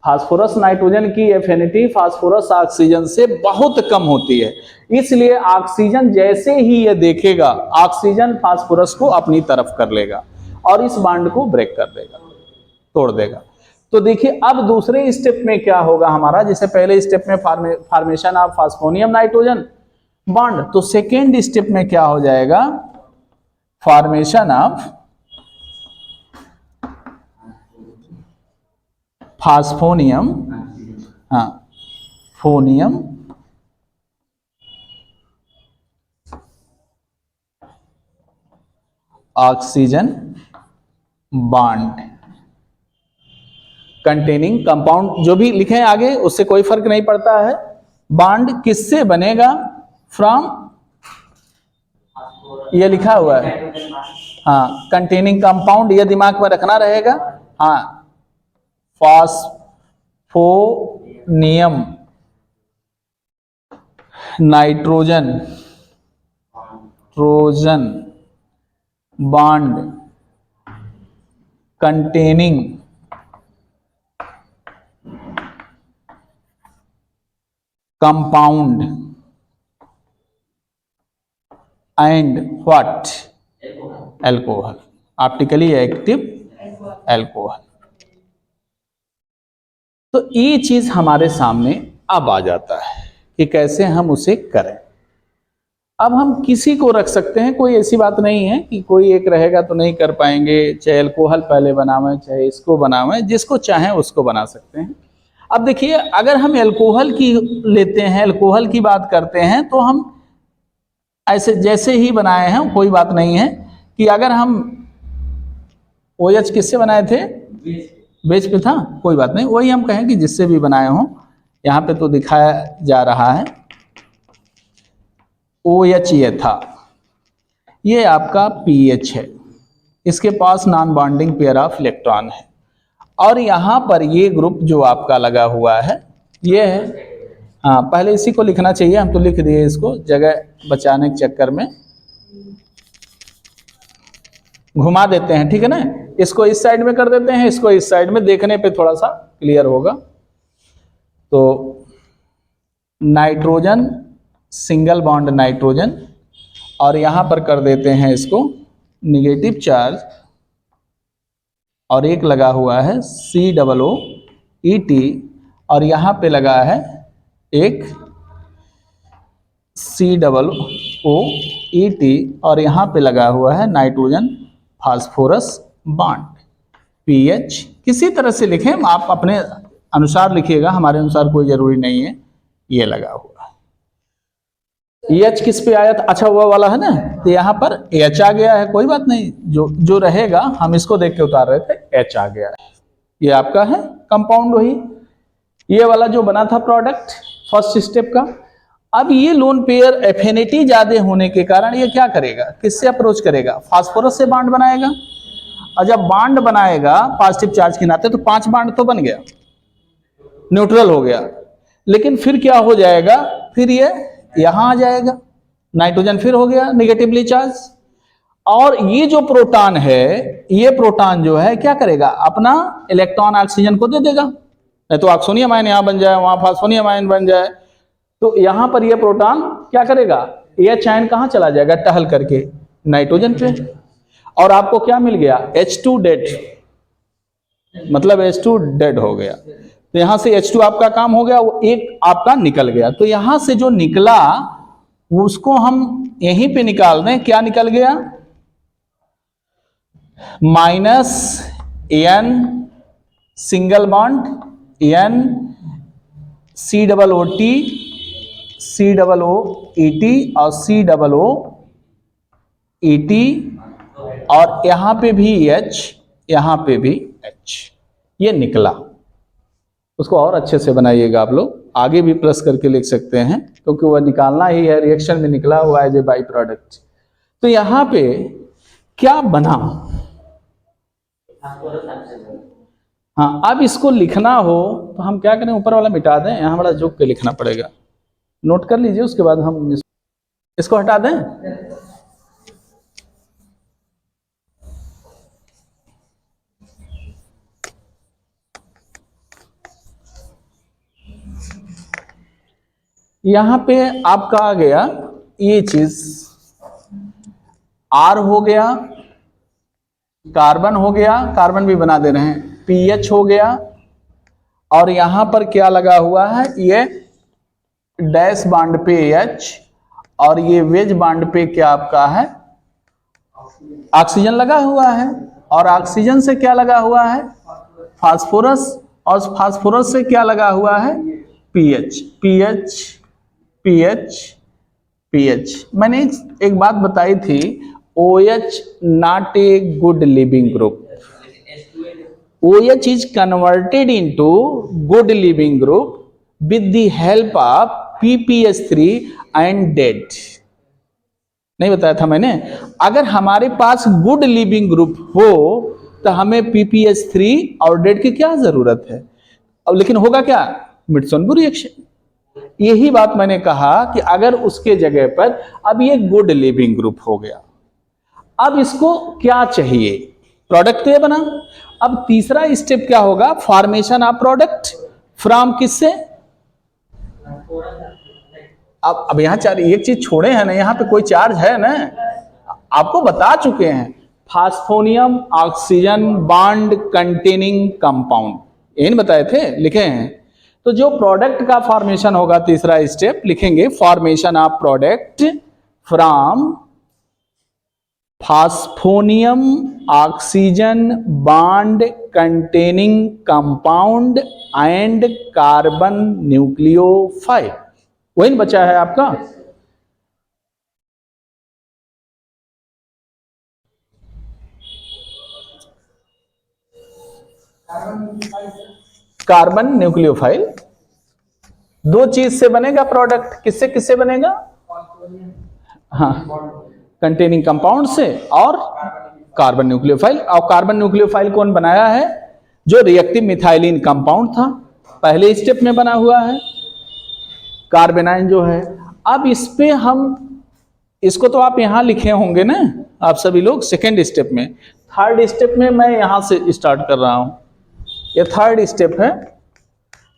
फास्फोरस नाइट्रोजन की एफिनिटी फास्फोरस ऑक्सीजन से बहुत कम होती है। इसलिए ऑक्सीजन जैसे ही ये देखेगा, ऑक्सीजन फास्फोरस को अपनी तरफ कर लेगा और इस बॉन्ड को ब्रेक कर देगा, तोड़ देगा। तो देखिए अब दूसरे स्टेप में क्या होगा हमारा, जैसे पहले स्टेप में फॉर्मेशन ऑफ फास्फोनियम नाइट्रोजन बॉन्ड, तो सेकेंड स्टेप में क्या हो जाएगा, फॉर्मेशन ऑफ फास्फोनियम, हाँ फोनियम ऑक्सीजन बॉन्ड कंटेनिंग कंपाउंड। जो भी लिखे आगे उससे कोई फर्क नहीं पड़ता है। बॉन्ड किससे बनेगा, फ्रॉम, ये लिखा हुआ है, हाँ कंटेनिंग कंपाउंड, ये दिमाग में रखना रहेगा। हाँ फास्फोनियम नाइट्रोजन ट्रोजन bond containing compound and what, alcohol, optically active alcohol. तो ये चीज हमारे सामने अब आ जाता है कि कैसे हम उसे करें। अब हम किसी को रख सकते हैं, कोई ऐसी बात नहीं है कि कोई एक रहेगा तो नहीं कर पाएंगे, चाहे एल्कोहल पहले बनावें चाहे इसको बनावें, जिसको चाहें उसको बना सकते हैं। अब देखिए, अगर हम एल्कोहल की लेते हैं, एल्कोहल की बात करते हैं, तो हम ऐसे जैसे ही बनाए हैं, कोई बात नहीं है कि अगर हम OH किससे बनाए थे, बेस पे था, कोई बात नहीं, वही हम कहें कि जिससे भी बनाए हों। यहाँ पे तो दिखाया जा रहा है OH, ये था, ये आपका pH है, इसके पास non bonding pair of electron है, और यहाँ पर ये ग्रुप जो आपका लगा हुआ है ये है। हाँ, पहले इसी को लिखना चाहिए, हम तो लिख दिए इसको जगह बचाने के चक्कर में, घुमा देते हैं, ठीक है ना, इसको इस साइड में कर देते हैं, इसको इस साइड में, देखने पे थोड़ा सा क्लियर होगा। तो नाइट्रोजन, सिंगल बॉन्ड नाइट्रोजन, और यहां पर कर देते हैं इसको निगेटिव चार्ज, और एक लगा हुआ है COOET, और यहां पे लगा है एक COOET, और यहां पे लगा हुआ है नाइट्रोजन फास्फोरस बॉन्ड। pH किसी तरह से लिखें, आप अपने अनुसार लिखिएगा, हमारे अनुसार कोई जरूरी नहीं है। ये लगा हुआ है। H किस पे आया था, अच्छा वो वाला है ना, तो यहाँ पर H आ गया है, कोई बात नहीं, जो रहेगा हम इसको देख के उतार रहे थे, H आ गया है। ये आपका है कंपाउंड, वही ये वाला जो बना था प्रोडक्ट फर्स्ट स्टेप का। अब ये लोन पेयर एफिनिटी ज्यादा होने के कारण ये क्या करेगा, किससे अप्रोच करेगा, फास्फोरस से बॉन्ड बनाएगा, और जब बॉन्ड बनाएगा पॉजिटिव चार्ज के नाते, तो 5 बॉन्ड तो बन गया, न्यूट्रल हो गया, लेकिन फिर क्या हो जाएगा, फिर ये यहां आ जाएगा, नाइट्रोजन फिर हो गया नेगेटिवली चार्ज, और ये जो प्रोटॉन है, ये प्रोटॉन जो है क्या करेगा, अपना इलेक्ट्रॉन ऑक्सीजन को दे देगा, नहीं तो ऑक्सोनियम आयन यहां बन जाए, वहां फास्फोनियम आयन बन जाए, तो यहां पर ये प्रोटॉन क्या करेगा, ये आयन कहां चला जाएगा, टहल करके नाइट्रोजन पे, और आपको क्या मिल गया, H2 डेड, मतलब H2 डेड हो गया, तो यहां से H2 आपका काम हो गया, वो एक आपका निकल गया, तो यहां से जो निकला उसको हम यहीं पे निकाल दें, क्या निकल गया, -N single bond N COOT COOET और COOET, और यहां पे भी H, यहां पे भी H, ये निकला। उसको और अच्छे से बनाइएगा आप लोग, आगे भी प्लस करके लिख सकते हैं, क्योंकि वह निकालना ही है, रिएक्शन में निकला हुआ है, जो बाई प्रोडक्ट। तो यहां पे क्या बना, हाँ, अब इसको लिखना हो तो हम क्या करें, ऊपर वाला मिटा दें, यहां वाला जोक के लिखना पड़ेगा, नोट कर लीजिए, उसके बाद हम इसको हटा दें। यहां पे आपका आ गया ये चीज, R हो गया, कार्बन हो गया, कार्बन भी बना दे रहे हैं, pH हो गया, और यहां पर क्या लगा हुआ है, ये डैश बॉन्ड पे H, और ये वेज बॉन्ड पे क्या आपका है, ऑक्सीजन लगा हुआ है, और ऑक्सीजन से क्या लगा हुआ है, फास्फोरस, और फास्फोरस से क्या लगा हुआ है, pH pH pH pH। मैंने एक बात बताई थी, OH not a good living group, OH is converted into good living group with the help of PPH3 and dead। नहीं बताया था मैंने, अगर हमारे पास गुड लिविंग ग्रुप हो तो हमें PPH3 और डेड की क्या जरूरत है, अब लेकिन होगा क्या, मिटसोनबू रिएक्शन। यही बात मैंने कहा कि अगर उसके जगह पर अब ये गुड लिविंग ग्रुप हो गया, अब इसको क्या चाहिए, प्रोडक्ट तो ये बना, अब तीसरा स्टेप क्या होगा, फॉर्मेशन ऑफ प्रोडक्ट फ्रॉम किससे, अब यहां चार एक चीज छोड़े हैं ना, यहां पे कोई चार्ज है ना, आपको बता चुके हैं, फास्फोनियम ऑक्सीजन बॉन्ड कंटेनिंग कंपाउंड, ये बताए थे, लिखे हैं। तो जो प्रोडक्ट का फॉर्मेशन होगा, तीसरा स्टेप लिखेंगे, formation of product from phosphonium oxygen bond containing compound and carbon nucleophile। वही बचा है आपका। कार्बन न्यूक्लियोफाइल दो चीज से बनेगा प्रोडक्ट, किससे किससे बनेगा? हाँ, कंटेनिंग कंपाउंड से और कार्बन न्यूक्लियोफाइल। और कार्बन न्यूक्लियोफाइल कौन बनाया है? जो रिएक्टिव मिथाइलिन कंपाउंड था, पहले स्टेप में बना हुआ है कार्बेनाइन जो है। अब इस पे हम, इसको तो आप यहां लिखे होंगे ना आप सभी लोग सेकेंड स्टेप में। थर्ड स्टेप में मैं यहां से स्टार्ट कर रहा हूं, ये थर्ड स्टेप है।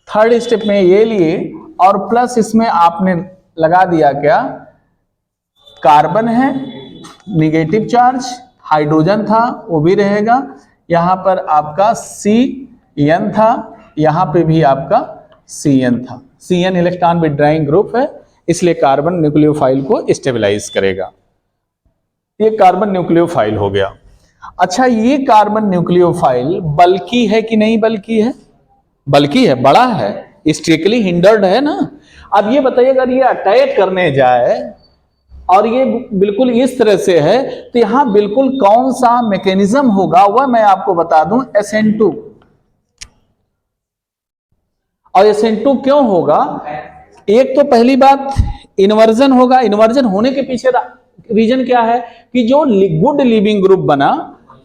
थर्ड स्टेप में ये लिए और प्लस इसमें आपने लगा दिया क्या? कार्बन है, निगेटिव चार्ज, हाइड्रोजन था वो भी रहेगा, यहां पर आपका CN था, यहां पे भी आपका CN था। CN इलेक्ट्रॉन विथड्राइंग ग्रुप है, इसलिए कार्बन न्यूक्लियोफाइल को स्टेबलाइज करेगा। ये कार्बन न्यूक्लियोफाइल हो गया। अच्छा, ये कार्बन न्यूक्लियोफाइल बल्की है कि नहीं बल्की है? बल्की है, बड़ा है, स्ट्रिक्टली हिंडर्ड है ना। अब ये बताइए, अगर ये अटैक करने जाए और ये बिल्कुल इस तरह से है तो यहां बिल्कुल कौन सा मैकेनिज्म होगा वह मैं आपको बता दूं, SN2। और SN2 क्यों होगा? एक तो पहली बात इन्वर्जन होगा। इन्वर्जन होने के पीछे रीजन क्या है कि जो गुड लिविंग ग्रुप बना,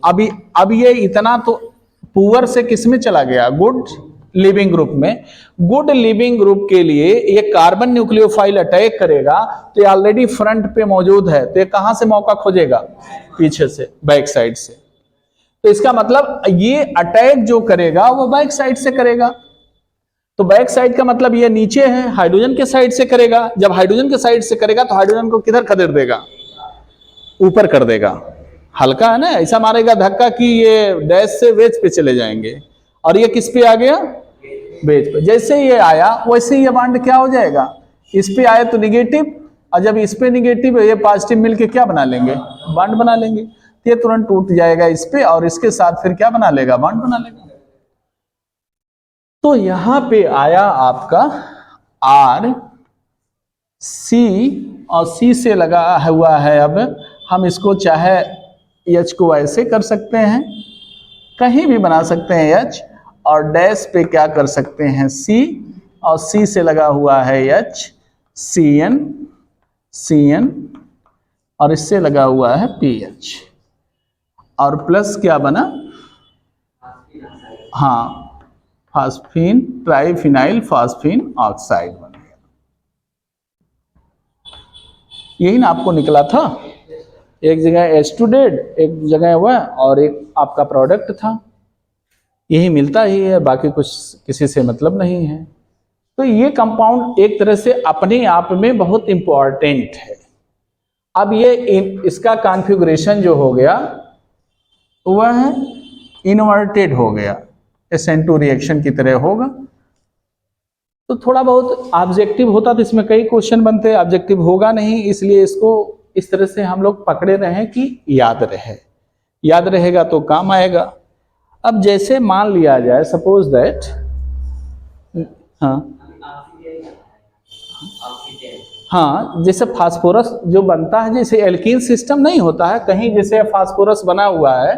अब ये इतना तो पुअर से किस में चला गया? गुड लिविंग ग्रुप में। गुड लिविंग ग्रुप के लिए ये कार्बन न्यूक्लियोफाइल अटैक करेगा तो ये ऑलरेडी फ्रंट पे मौजूद है, तो ये कहां से मौका खोजेगा? पीछे से, बैक साइड से। तो इसका मतलब ये अटैक जो करेगा वो बैक साइड से करेगा। तो बैक साइड का मतलब ये नीचे है, हाइड्रोजन के साइड से करेगा। जब हाइड्रोजन के साइड से करेगा तो हाइड्रोजन को किधर खदेड़ देगा? ऊपर कर देगा। हल्का है ना, ऐसा मारेगा धक्का कि ये डैश से वेज पे चले जाएंगे। और ये किस पे आ गया? बेज पे। जैसे ये आया वैसे ये बॉन्ड क्या हो जाएगा? इस पे आए तो निगेटिव, और जब इस पे निगेटिव है ये पॉजिटिव मिलके क्या बना लेंगे? बॉन्ड बना लेंगे। तो ये तुरंत टूट जाएगा इस पे और इसके साथ फिर क्या बना लेगा? बॉन्ड बना लेगा। तो यहां पे आया आपका R, C, और C से लगा हुआ है। अब हम इसको चाहे H को ऐसे कर सकते हैं, कहीं भी बना सकते हैं H, और डैश पे क्या कर सकते हैं? C, और C से लगा हुआ है H, CN, CN, और इससे लगा हुआ है PH, और प्लस क्या बना? हाँ, फास्फीन ट्राइफिनाइल फास्फीन ऑक्साइड बन गया। यही ना आपको निकला था, एक जगह H2 एक जगह वह, और एक आपका प्रोडक्ट था। यही मिलता ही है, बाकी कुछ किसी से मतलब नहीं है। तो ये कंपाउंड एक तरह से अपने आप में बहुत इंपॉर्टेंट है। अब ये इसका कॉन्फ़िगरेशन जो हो गया वह है इन्वर्टेड हो गया, SN2 रिएक्शन की तरह होगा। तो थोड़ा बहुत ऑब्जेक्टिव होता तो इसमें कई क्वेश्चन बनते, ऑब्जेक्टिव होगा नहीं, इसलिए इसको इस तरह से हम लोग पकड़े रहे कि याद रहे। याद रहेगा तो काम आएगा। अब जैसे मान लिया जाए, सपोज दैट, हाँ, जैसे फास्फोरस जो बनता है, जैसे एल्कीन सिस्टम नहीं होता है कहीं, जैसे फास्फोरस बना हुआ है,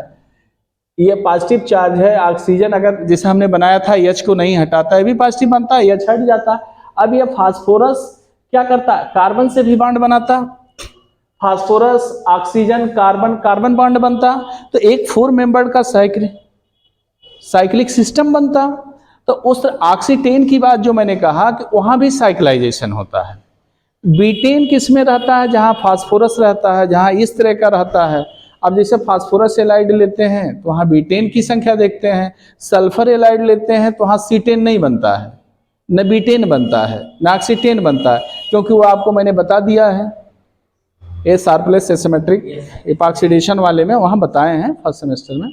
ये पॉजिटिव चार्ज है, ऑक्सीजन अगर जैसे हमने बनाया था H को नहीं हटाता है, भी पॉजिटिव बनता है, H हट जाता है। अब ये फास्फोरस क्या करता है? कार्बन से भी बॉन्ड बनाता, phosphorus oxygen carbon, carbon bond बनता, तो एक 4 मेंबर का साइक्लिक सिस्टम बनता। तो उस ऑक्सीटेन की बात जो मैंने कहा कि वहां भी साइक्लाइजेशन होता है। बीटेन किस में रहता है? जहां फास्फोरस रहता है, जहां इस तरह का रहता है। अब जैसे फास्फोरस एलाइड लेते हैं तो वहां बीटेन की संख्या देखते हैं, सल्फर एलाइड लेते हैं तो वहां सीटेन नहीं बनता है, न बीटेन बनता है, न ऑक्सीटेन बनता है, क्योंकि वो आपको मैंने बता दिया है ए शार्पलेस एसिमेट्रिक इपॉक्सीडेशन वाले में, वहां बताए हैं फर्स्ट सेमेस्टर में।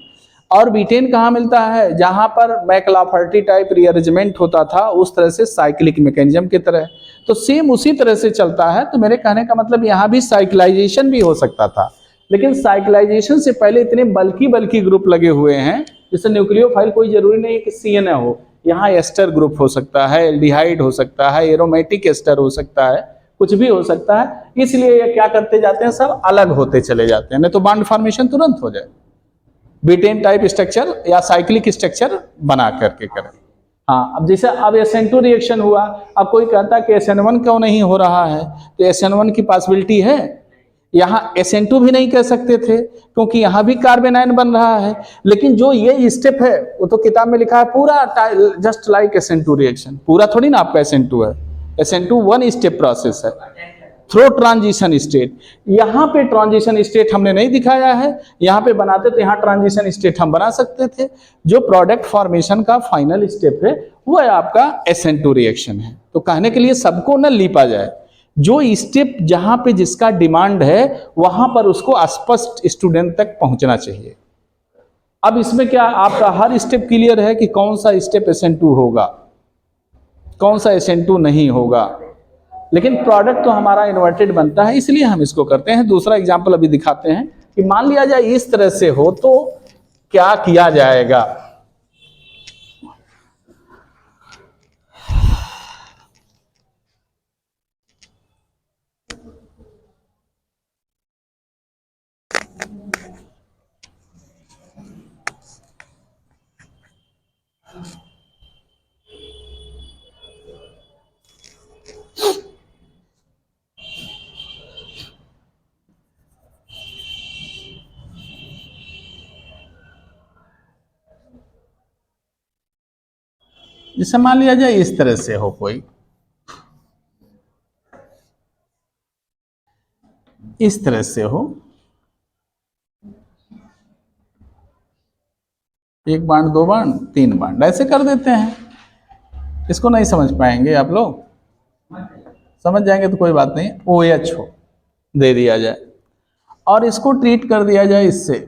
और बीटेन कहाँ मिलता है? जहां पर मैक्लाफर्टी टाइप रीअरेंजमेंट होता था, उस तरह से साइक्लिक मैकेनिज्म की तरह। तो सेम उसी तरह से चलता है। तो मेरे कहने का मतलब यहाँ भी साइक्लाइजेशन भी हो सकता था, लेकिन साइक्लाइजेशन से पहले इतने बल्की ग्रुप लगे हुए हैं, जैसे न्यूक्लियोफाइल कोई जरूरी नहीं है कि CNA हो, यहाँ एस्टर ग्रुप हो सकता है, एल्डिहाइड हो सकता है, एरोमेटिक एस्टर हो सकता है, कुछ भी हो सकता है। इसलिए ये क्या करते जाते हैं, सब अलग होते चले जाते हैं, नहीं तो बॉन्ड फॉर्मेशन तुरंत हो जाए। बीटेन टाइप स्ट्रक्चर या साइक्लिक स्ट्रक्चर बना करके करें। हाँ, अब जैसे अब SN2 रिएक्शन हुआ, अब कोई कहता है कि SN1 क्यों नहीं हो रहा है, तो SN1 की पॉसिबिलिटी है। यहाँ SN2 भी नहीं कह सकते थे क्योंकि यहाँ भी कार्बन आयन बन रहा है, लेकिन जो ये स्टेप है वो तो किताब में लिखा है पूरा जस्ट लाइक SN2 रिएक्शन, पूरा थोड़ी ना आपका SN2 है। SN2 वन स्टेप प्रोसेस है थ्रो ट्रांजिशन स्टेट। यहाँ पे ट्रांजिशन स्टेट हमने नहीं दिखाया है, यहाँ पे बनाते तो यहाँ ट्रांजिशन स्टेट हम बना सकते थे। जो प्रोडक्ट फॉर्मेशन का फाइनल स्टेप है वो है आपका SN2 रिएक्शन है। तो कहने के लिए सबको न लिपा जाए, जो स्टेप जहां पे जिसका डिमांड है वहां पर उसको स्पष्ट स्टूडेंट तक पहुंचना चाहिए। अब इसमें क्या आपका हर स्टेप क्लियर है कि कौन सा स्टेप SN2 होगा, कौन सा SN2 नहीं होगा, लेकिन प्रोडक्ट तो हमारा इन्वर्टेड बनता है, इसलिए हम इसको करते हैं। दूसरा एग्जाम्पल अभी दिखाते हैं कि मान लिया जाए इस तरह से हो तो क्या किया जाएगा। जैसे मान लिया जाए इस तरह से हो, कोई इस तरह से हो, एक बांड, दो बांड, तीन बांड, ऐसे कर देते हैं। इसको नहीं समझ पाएंगे आप लोग, समझ जाएंगे तो कोई बात नहीं। OH हो दे दिया जाए और इसको ट्रीट कर दिया जाए इससे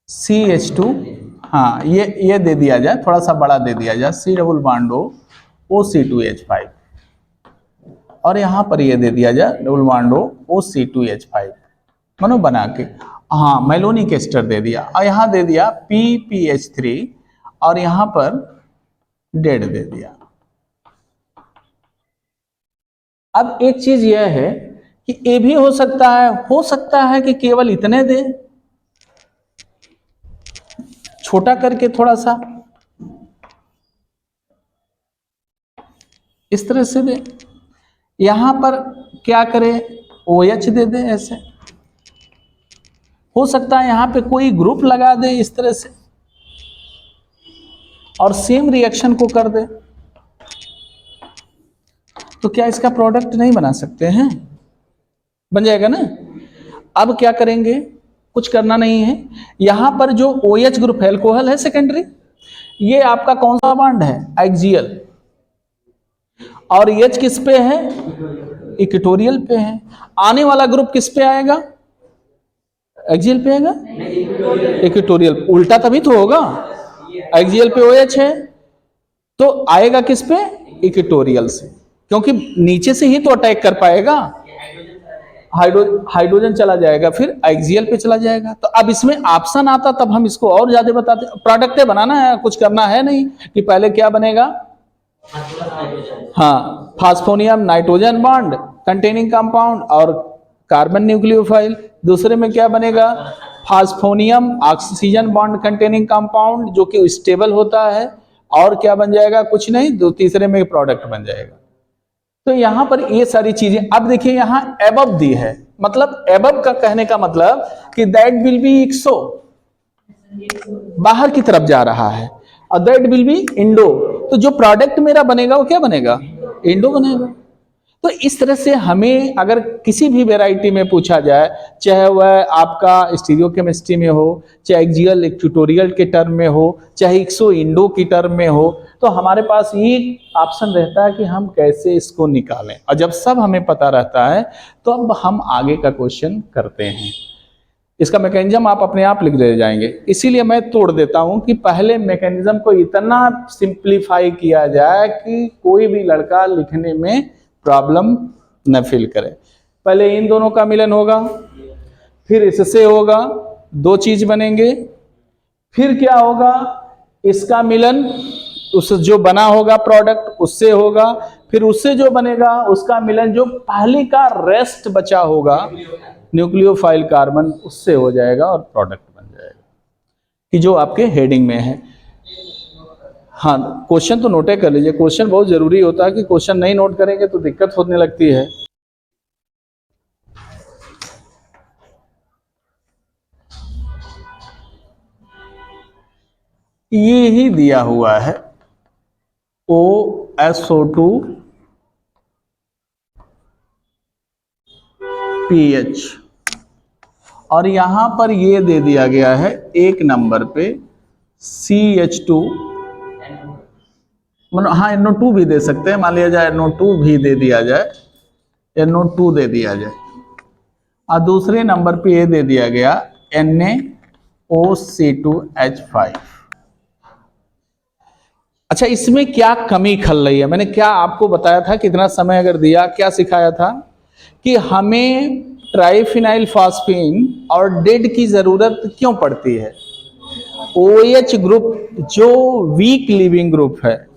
CH2, हाँ ये दे दिया जाए, थोड़ा सा बड़ा दे दिया जाए, C डबल बॉन्ड हो OC2H5, और यहाँ पर ये दे दिया जाए डबल बॉन्ड हो OC2H5, मानो बना के, हाँ मेलोनिक एस्टर दे दिया, और यहाँ दे दिया PPH3 और यहाँ पर डेड दे दिया। अब एक चीज यह है कि ये भी हो सकता है कि केवल इतने दे, छोटा करके थोड़ा सा इस तरह से दे, यहां पर क्या करे OH दे दे, ऐसे हो सकता है। यहां पे कोई ग्रुप लगा दे इस तरह से और सेम रिएक्शन को कर दे, तो क्या इसका प्रोडक्ट नहीं बना सकते हैं? बन जाएगा ना। अब क्या करेंगे, कुछ करना नहीं है, यहां पर जो OH ग्रुप है अल्कोहल है सेकेंडरी, ये आपका कौन सा बॉन्ड है, एक्सियल, और H किस पे है, इक्वेटोरियल पे है। आने वाला ग्रुप किस पे आएगा, एक्सियल पे आएगा, इक्वेटोरियल। उल्टा तभी तो होगा, एक्सियल पे OH है तो आएगा किस पे, इक्वेटोरियल से, क्योंकि नीचे से ही तो अटैक कर पाएगा, हाइड्रोजन चला जाएगा फिर एक्सियल पे चला जाएगा। तो अब इसमें ऑप्शन आता तब हम इसको और ज्यादा बताते। प्रोडक्ट बनाना है, कुछ करना है नहीं कि पहले क्या बनेगा, हाँ phosphonium nitrogen bond containing compound और कार्बन न्यूक्लियोफाइल, दूसरे में क्या बनेगा, फास्फोनियम ऑक्सीजन बॉन्ड कंटेनिंग कंपाउंड जो कि स्टेबल होता है, और क्या बन जाएगा, कुछ नहीं, दो तीसरे में प्रोडक्ट बन जाएगा। तो यहां पर ये सारी चीजें, अब देखिए यहां एबव दी है, मतलब एबव का कहने का मतलब कि दैट विल बी एक्सो, बाहर की तरफ जा रहा है, और दैट विल बी इंडो, तो जो प्रोडक्ट मेरा बनेगा वो क्या बनेगा, इंडो बनेगा। तो इस तरह से हमें अगर किसी भी वैरायटी में पूछा जाए, चाहे वह आपका स्टीरियोकेमिस्ट्री में हो, चाहे एक्सियल इक्वेटोरियल के टर्म में हो, चाहे एक्सो इंडो की टर्म में हो, तो हमारे पास ये ऑप्शन रहता है कि हम कैसे इसको निकालें। और जब सब हमें पता रहता है तो अब हम आगे का क्वेश्चन करते हैं। इसका मैकेनिज्म आप अपने आप लिख दे जाएंगे, इसीलिए मैं तोड़ देता हूं कि पहले मैकेनिज्म को इतना सिंप्लीफाई किया जाए कि कोई भी लड़का लिखने में प्रॉब्लम न फील करे। पहले इन दोनों का मिलन होगा, फिर इससे होगा, दो चीज बनेंगे, फिर क्या होगा, इसका मिलन उस जो बना होगा प्रोडक्ट उससे होगा, फिर उससे जो बनेगा उसका मिलन जो पहले का रेस्ट बचा होगा न्यूक्लियोफाइल कार्बन उससे हो जाएगा और प्रोडक्ट बन जाएगा कि जो आपके हेडिंग में है। हाँ, क्वेश्चन तो नोट कर लीजिए, क्वेश्चन बहुत जरूरी होता है कि क्वेश्चन नहीं नोट करेंगे तो दिक्कत होने लगती है। ये ही दिया हुआ है OSO2 pH और यहां पर ये दे दिया गया है एक नंबर पे CH2, हाँ NO2 भी दे सकते हैं, मान लिया जाए NO2 भी दे दिया जाए, NO2 दे दिया जाए और दूसरे नंबर पे ये दे दिया गया NaOC2H5। अच्छा, इसमें क्या कमी खल रही है? मैंने क्या आपको बताया था, कितना समय अगर दिया, क्या सिखाया था कि हमें ट्राइफिनाइल फॉस्फीन और डेड की जरूरत क्यों पड़ती है। OH ग्रुप जो वीक लिविंग ग्रुप है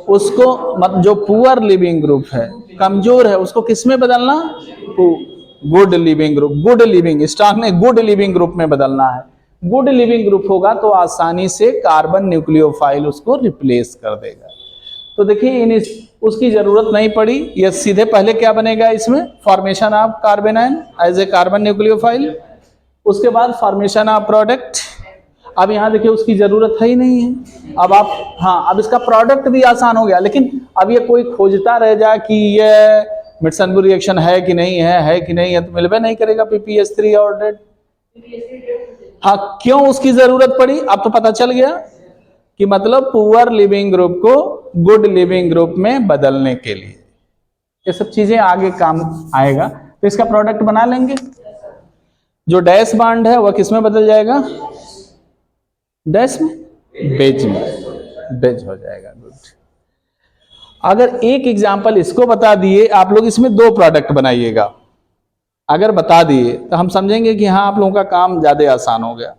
उसको, मतलब जो पुअर लिविंग ग्रुप है, कमजोर है, उसको किस में बदलना, good leaving group, good living stock में गुड लिविंग ग्रुप में बदलना है। गुड लिविंग ग्रुप होगा तो आसानी से कार्बन न्यूक्लियोफाइल उसको रिप्लेस कर देगा। तो देखिए उसकी जरूरत नहीं पड़ी, ये सीधे पहले क्या बनेगा इसमें, formation of carbanion as a carbon nucleophile, उसके बाद फॉर्मेशन ऑफ प्रोडक्ट। अब यहाँ देखिए उसकी जरूरत है ही नहीं है। अब आप, हाँ, अब इसका प्रोडक्ट भी आसान हो गया, लेकिन अब ये कोई खोजता रह जाए कि ये मिटसनबुर रिएक्शन है कि नहीं है कि नहीं है, तो मिलवे नहीं करेगा PPH3 और डेड। हाँ, क्यों उसकी जरूरत पड़ी, अब तो पता चल गया कि मतलब पुअर लिविंग ग्रुप को गुड लिविंग ग्रुप में बदलने के लिए ये सब चीजें आगे काम आएगा। तो इसका प्रोडक्ट बना लेंगे, जो डैश बॉन्ड है वह किस में बदल जाएगा, डैश में, बेज में, बेज हो जाएगा। गुड। अगर एक एग्जांपल इसको बता दिए आप लोग, इसमें 2 प्रोडक्ट बनाइएगा, अगर बता दिए तो हम समझेंगे कि हाँ आप लोगों का काम ज्यादा आसान हो गया।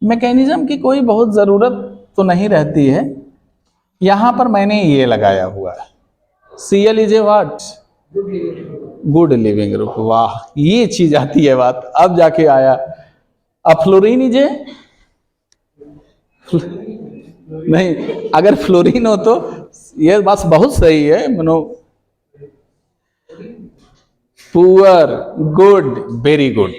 मैकेनिज्म की कोई बहुत जरूरत तो नहीं रहती है। यहां पर मैंने ये लगाया हुआ है, Cl is A what, good leaving group. वाह, ये चीज आती है बात, अब जाके आया। अब फ्लोरीन इज ए नहीं, अगर फ्लोरीन हो तो ये बात बहुत सही है, मनो पुअर, गुड, वेरी गुड,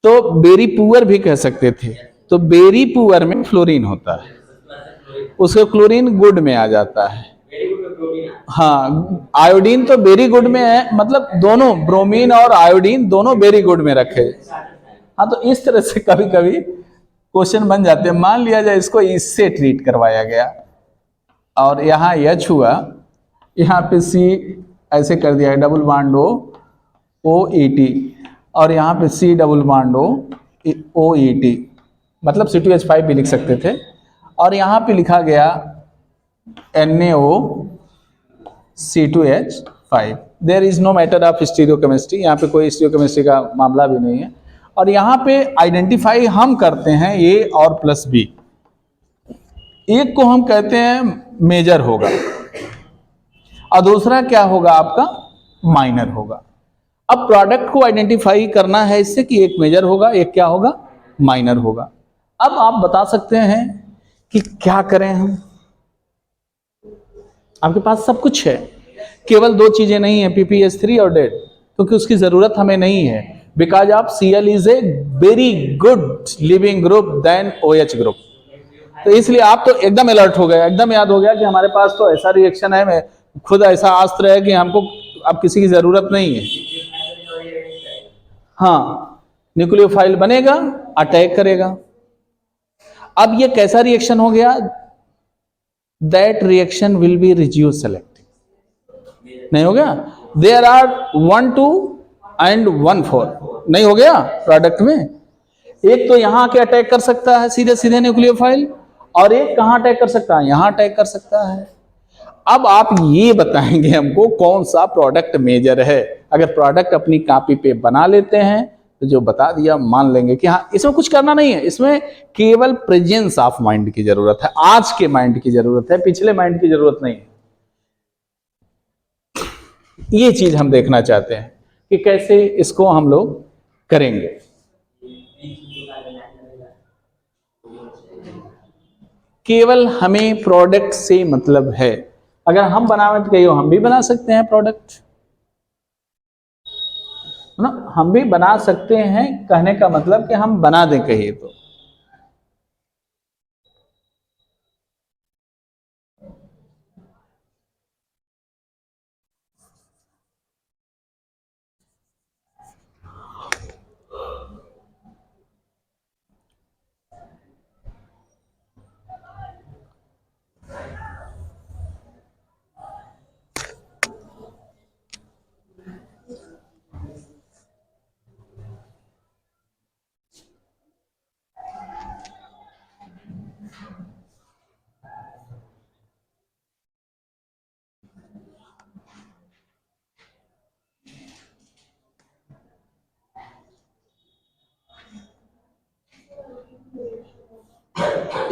तो वेरी पुअर भी कह सकते थे। तो वेरी पुअर में फ्लोरीन होता है, उसको क्लोरीन गुड में आ जाता है। हाँ, आयोडीन तो वेरी गुड में है, मतलब दोनों ब्रोमीन और आयोडीन दोनों वेरी गुड में रखे। हाँ, तो इस तरह से कभी कभी क्वेश्चन बन जाते हैं। मान लिया जाए इसको इससे ट्रीट करवाया गया और यहाँ H हुआ, यहाँ पे C ऐसे कर दिया डबल बॉन्ड OET और यहाँ पे C डबल बॉन्ड OET, मतलब C2H5 भी लिख सकते थे। और यहाँ पे लिखा गया NaOC2H5। There is no matter of stereochemistry, यहाँ पे कोई स्टीरियोकेमिस्ट्री का मामला भी नहीं है। और यहाँ पे आइडेंटिफाई हम करते हैं A और प्लस B, एक को हम कहते हैं मेजर होगा और दूसरा क्या होगा आपका, माइनर होगा। अब प्रोडक्ट को आइडेंटिफाई करना है इससे कि एक मेजर होगा, एक क्या होगा, माइनर होगा। अब आप बता सकते हैं कि क्या करें हम, आपके पास सब कुछ है, केवल 2 चीजें नहीं है, PPH3 और डेड, क्योंकि उसकी जरूरत हमें नहीं है, because of Cl is a very good leaving group then OH group. तो इसलिए आप तो एकदम अलर्ट हो गए, एकदम याद हो गया कि हमारे पास तो ऐसा रिएक्शन है, मैं खुद ऐसा अस्त्र है कि हमको अब किसी की जरूरत नहीं है। हाँ, न्यूक्लियोफाइल बनेगा, अटैक करेगा। अब ये कैसा रिएक्शन हो गया, that reaction will be reduce selective, नहीं हो गया, देयर आर 1 2 एंड 1 4, नहीं हो गया प्रोडक्ट में। एक तो यहां के अटैक कर सकता है सीधे सीधे न्यूक्लियोफाइल, और एक कहां अटैक कर सकता है, यहां अटैक कर सकता है। अब आप ये बताएंगे हमको कौन सा प्रोडक्ट मेजर है। अगर प्रोडक्ट अपनी कॉपी पे बना लेते हैं तो जो बता दिया मान लेंगे कि हाँ, इसमें कुछ करना नहीं है, इसमें केवल प्रेजेंस ऑफ माइंड की जरूरत है, आज के माइंड की जरूरत है, पिछले माइंड की जरूरत नहीं है। ये चीज हम देखना चाहते हैं कि कैसे इसको हम लोग करेंगे। केवल हमें प्रोडक्ट से मतलब है। अगर हम बनावे तो कहियो हम भी बना सकते हैं प्रोडक्ट, है ना, हम भी बना सकते हैं, कहने का मतलब कि हम बना दें कहिए तो।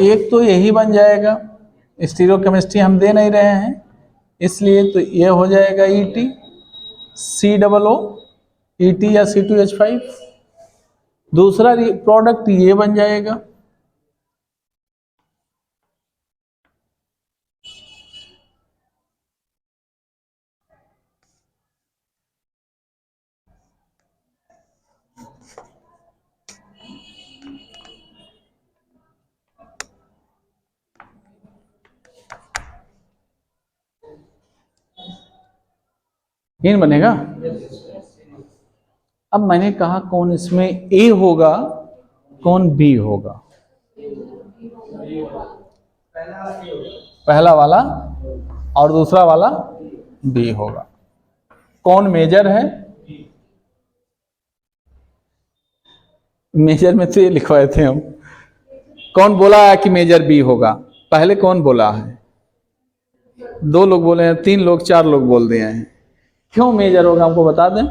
एक तो यही बन जाएगा, स्टीरियोकेमिस्ट्री हम दे नहीं रहे हैं इसलिए, तो ये हो जाएगा ET COO ET या C2H5। दूसरा प्रोडक्ट ये बन जाएगा, इन बनेगा। अब मैंने कहा कौन इसमें A होगा कौन B होगा, पहला वाला और दूसरा वाला B होगा। कौन मेजर है, मेजर में तो ये लिखवाए थे हम। कौन बोला है कि मेजर B होगा, पहले कौन बोला है? 2 लोग बोले हैं, 3 लोग, 4 लोग बोल दिए हैं। क्यों मेजर होगा हमको बता दें।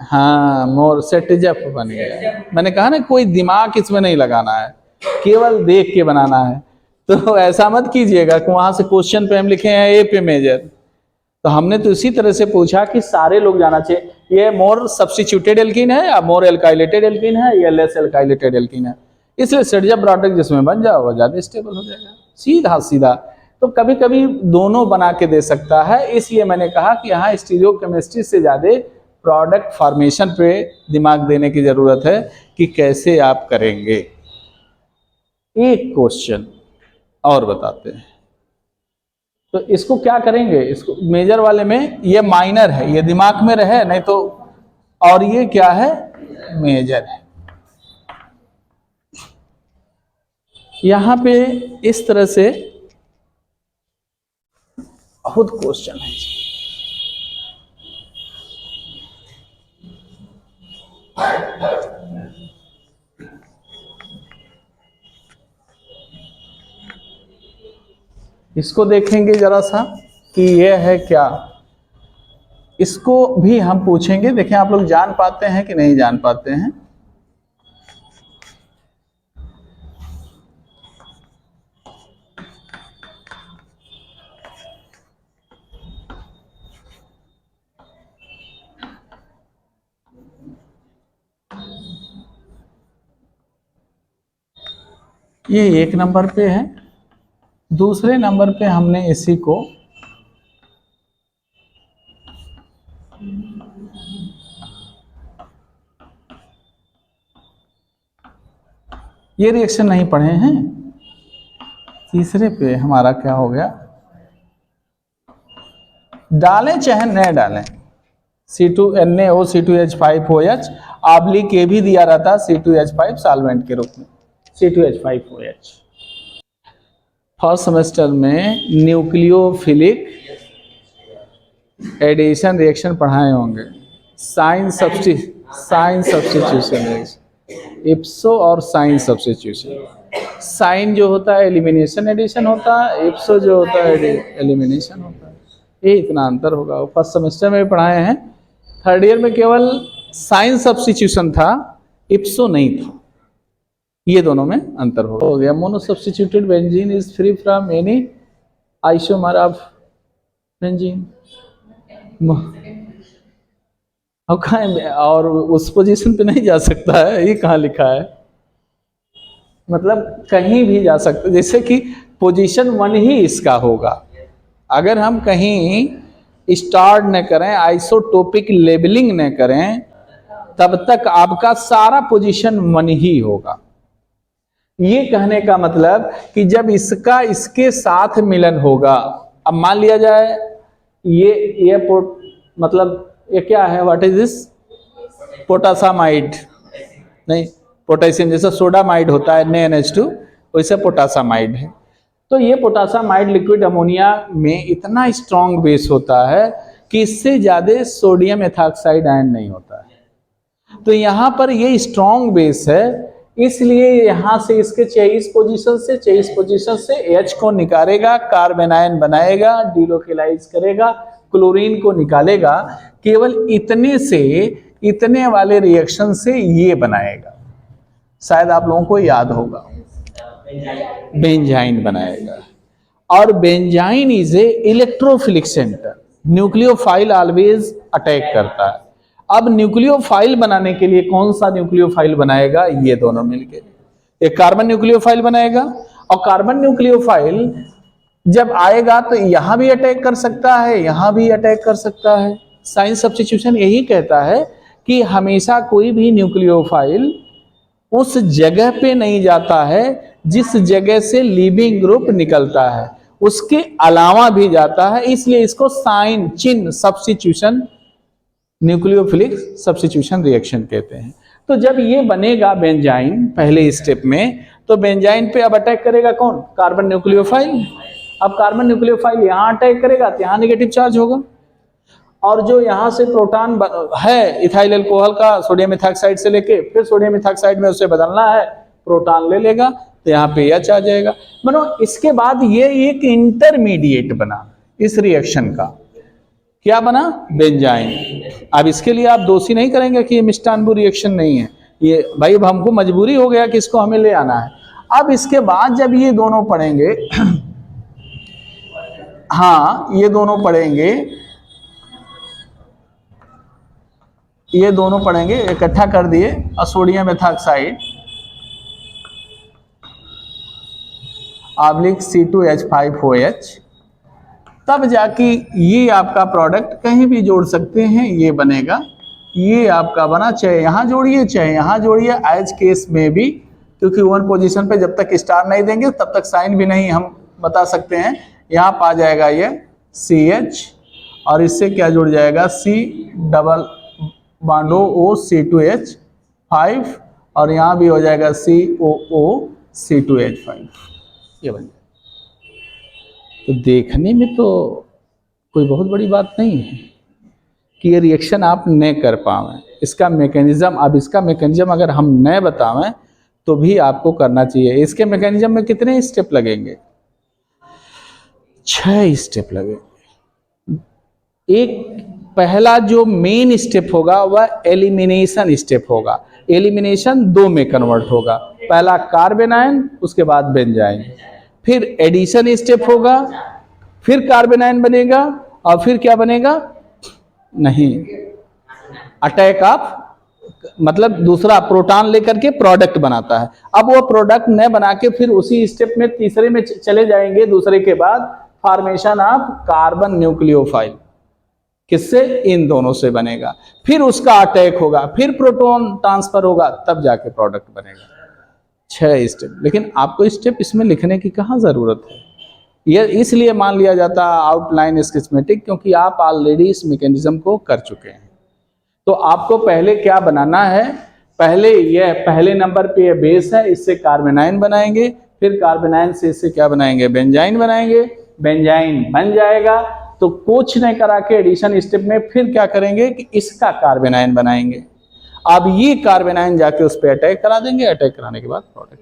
हाँ, मोर सेटिजअप बन गया। मैंने कहा ना कोई दिमाग इसमें नहीं लगाना है, केवल देख के बनाना है। तो ऐसा मत कीजिएगा कि वहां से क्वेश्चन पे हम लिखे हैं A पे मेजर। तो हमने तो इसी तरह से पूछा कि सारे लोग जाना चाहिए, ये मोर सब्स्टिट्यूटेड एल्कीन है या मोर एल्काइलेटेड एल्कीन है या लेस एल्काइलेटेड एल्कीन है। इसलिए सेटजअप प्रोडक्ट जिसमें बन जाओ वो ज्यादा स्टेबल हो जाएगा, सीधा सीधा। तो कभी कभी दोनों बना के दे सकता है, इसलिए मैंने कहा कि यहाँ स्टीरियोकेमिस्ट्री से ज्यादा प्रोडक्ट फॉर्मेशन पे दिमाग देने की जरूरत है कि कैसे आप करेंगे। एक क्वेश्चन और बताते हैं, तो इसको क्या करेंगे, इसको मेजर वाले में ये माइनर है, ये दिमाग में रहे नहीं तो, और ये क्या है, मेजर है। यहां पे इस तरह से बहुत क्वेश्चन है। इसको देखेंगे जरा सा कि ये है क्या, इसको भी हम पूछेंगे। देखें आप लोग जान पाते हैं कि नहीं जान पाते हैं। ये 1 नंबर पे है, दूसरे नंबर पे हमने इसी को ये रिएक्शन नहीं पढ़े हैं। तीसरे पे हमारा क्या हो गया, डालें चाहे न डालें, C2NaO C2H5OH ऑब्लिक ये भी दिया रहता C2H5 सॉल्वेंट के रूप में C2H5OH। फर्स्ट सेमेस्टर में न्यूक्लियोफिलिक एडिशन रिएक्शन पढ़ाए होंगे, साइन सब्स्टिट्यूशन रिएक्शन, इप्सो और साइन सब्स्टिट्यूशन। साइन जो होता है एलिमिनेशन एडिशन होता है, इप्सो जो होता है एलिमिनेशन होता है। ये इतना अंतर होगा। फर्स्ट सेमेस्टर में पढ़ाए हैं, थर्ड ईयर में केवल साइन सब्स्टिट्यूशन था, इप्सो नहीं था। ये दोनों में अंतर हो गया। Mono substituted benzene is free from any isomer of benzene. अब कहाँ और उस पोजीशन पे नहीं जा सकता है, ये कहाँ लिखा है? मतलब कहीं भी जा सकते, जैसे कि पोजीशन 1 ही इसका होगा। अगर हम कहीं स्टार्ट न करें, आइसोटोपिक लेबलिंग न करें, तब तक आपका सारा पोजीशन 1 ही होगा। ये कहने का मतलब कि जब इसका इसके साथ मिलन होगा, अब मान लिया जाए ये मतलब ये क्या है, व्हाट इज दिस? पोटासामाइड नहीं, पोटेशियम जैसा सोडामाइड होता है NaNH2, वैसे पोटासामाइड है। तो ये पोटासामाइड लिक्विड अमोनिया में इतना स्ट्रॉन्ग बेस होता है कि इससे ज़्यादा सोडियम एथॉक्साइड आयन नहीं होता है। तो यहाँ पर ये स्ट्रॉन्ग बेस है, इसलिए यहाँ से इसके 24 पोजीशन से H को निकालेगा, कार्बन आयन बनाएगा, डिलोकेलाइज करेगा, क्लोरीन को निकालेगा। केवल इतने से, इतने वाले रिएक्शन से ये बनाएगा। शायद आप लोगों को याद होगा, बेंजाइन बनाएगा। और benzene is a electrophilic centre, nucleophile always attack करता है। अब न्यूक्लियोफाइल बनाने के लिए कौन सा न्यूक्लियोफाइल बनाएगा? ये दोनों मिलके एक कार्बन न्यूक्लियोफाइल बनाएगा। और कार्बन न्यूक्लियोफाइल जब आएगा तो यहां भी अटैक कर सकता है, यहां भी अटैक कर सकता है। साइन सब्स्टिट्यूशन यही कहता है कि हमेशा कोई भी न्यूक्लियोफाइल उस जगह पे नहीं जाता है जिस जगह से लीविंग ग्रुप निकलता है, उसके अलावा भी जाता है। इसलिए इसको साइन चिन्ह सब्स्टिट्यूशन, न्यूक्लियोफिलिक सब्स्टिट्यूशन रिएक्शन कहते हैं। तो जब ये बनेगा बेंजाइन पहले स्टेप में, तो बेंजाइन पे अब अटैक करेगा कौन? Carbon nucleophile. अब कार्बन न्यूक्लियोफाइल यहाँ अटैक करेगा तो यहाँ नेगेटिव चार्ज होगा, और जो यहाँ से प्रोटॉन है इथाइल अल्कोहल का, सोडियम इथॉक्साइड से लेके फिर सोडियम इथॉक्साइड में उसे बदलना है, प्रोटॉन ले लेगा तो यहाँ पे H आ जाएगा। मानो इसके बाद ये एक इंटरमीडिएट बना इस रिएक्शन का। क्या बना? बेंजाइन। अब इसके लिए आप दोषी नहीं करेंगे कि ये मिस्टानबू रिएक्शन नहीं है, ये भाई अब हमको मजबूरी हो गया कि इसको हमें ले आना है। अब इसके बाद जब ये दोनों पढ़ेंगे हाँ ये दोनों पढ़ेंगे, ये दोनों पढ़ेंगे, इकट्ठा कर दिए, सोडियम एथॉक्साइड ऑब्लिक C2H5OH, तब जाके ये आपका प्रोडक्ट कहीं भी जोड़ सकते हैं, ये बनेगा। ये आपका बना, चाहे यहाँ जोड़िए चाहे यहाँ जोड़िए, एज केस में भी, क्योंकि 1 पोजीशन पे जब तक स्टार नहीं देंगे तब तक साइन भी नहीं हम बता सकते हैं। यहाँ पा जाएगा ये CH, और इससे क्या जुड़ जाएगा C डबल बॉन्डो O C2H5, और यहाँ भी हो जाएगा COO C2H5, ये बन जाएगा। तो देखने में तो कोई बहुत बड़ी बात नहीं है कि ये रिएक्शन आप न कर पाएं। इसका मैकेनिज्म, अब इसका मैकेनिज्म अगर हम न बतावें तो भी आपको करना चाहिए। इसके मैकेनिज्म में कितने स्टेप लगेंगे? 6 स्टेप लगेंगे। एक पहला जो मेन स्टेप होगा वह एलिमिनेशन स्टेप होगा। एलिमिनेशन 2 में कन्वर्ट होगा, पहला कार्बन आयन, उसके बाद बेंजाइन। फिर एडिशन स्टेप होगा, फिर कार्बन आयन बनेगा, और फिर क्या बनेगा? नहीं, अटैक ऑफ, मतलब दूसरा प्रोटॉन लेकर के प्रोडक्ट बनाता है। अब वो प्रोडक्ट न बना के फिर उसी स्टेप में तीसरे में चले जाएंगे, दूसरे के बाद फॉर्मेशन ऑफ कार्बन न्यूक्लियोफाइल। किससे? इन दोनों से बनेगा। फिर उसका अटैक होगा, फिर प्रोटॉन ट्रांसफर होगा, तब जाके प्रोडक्ट बनेगा। 6 स्टेप। लेकिन आपको स्टेप इसमें लिखने की कहाँ जरूरत है? ये इसलिए मान लिया जाता है आउटलाइन स्कीमेटिक, क्योंकि आप ऑलरेडी इस मैकेनिज्म को कर चुके हैं। तो आपको पहले क्या बनाना है? पहले ये पहले नंबर पे ये बेस है, इससे कार्बन आयन बनाएंगे, फिर कार्बन आयन से इससे क्या बनाएंगे? बेंजाइन बनाएंगे। बेंजाइन बन जाएगा तो कुछ नहीं करा के एडिशन स्टेप में फिर क्या करेंगे कि इसका कार्बन आयन बनाएंगे। अब ये कार्बन आयन जाके उस पर अटैक करा देंगे, अटैक कराने के बाद प्रोडक्ट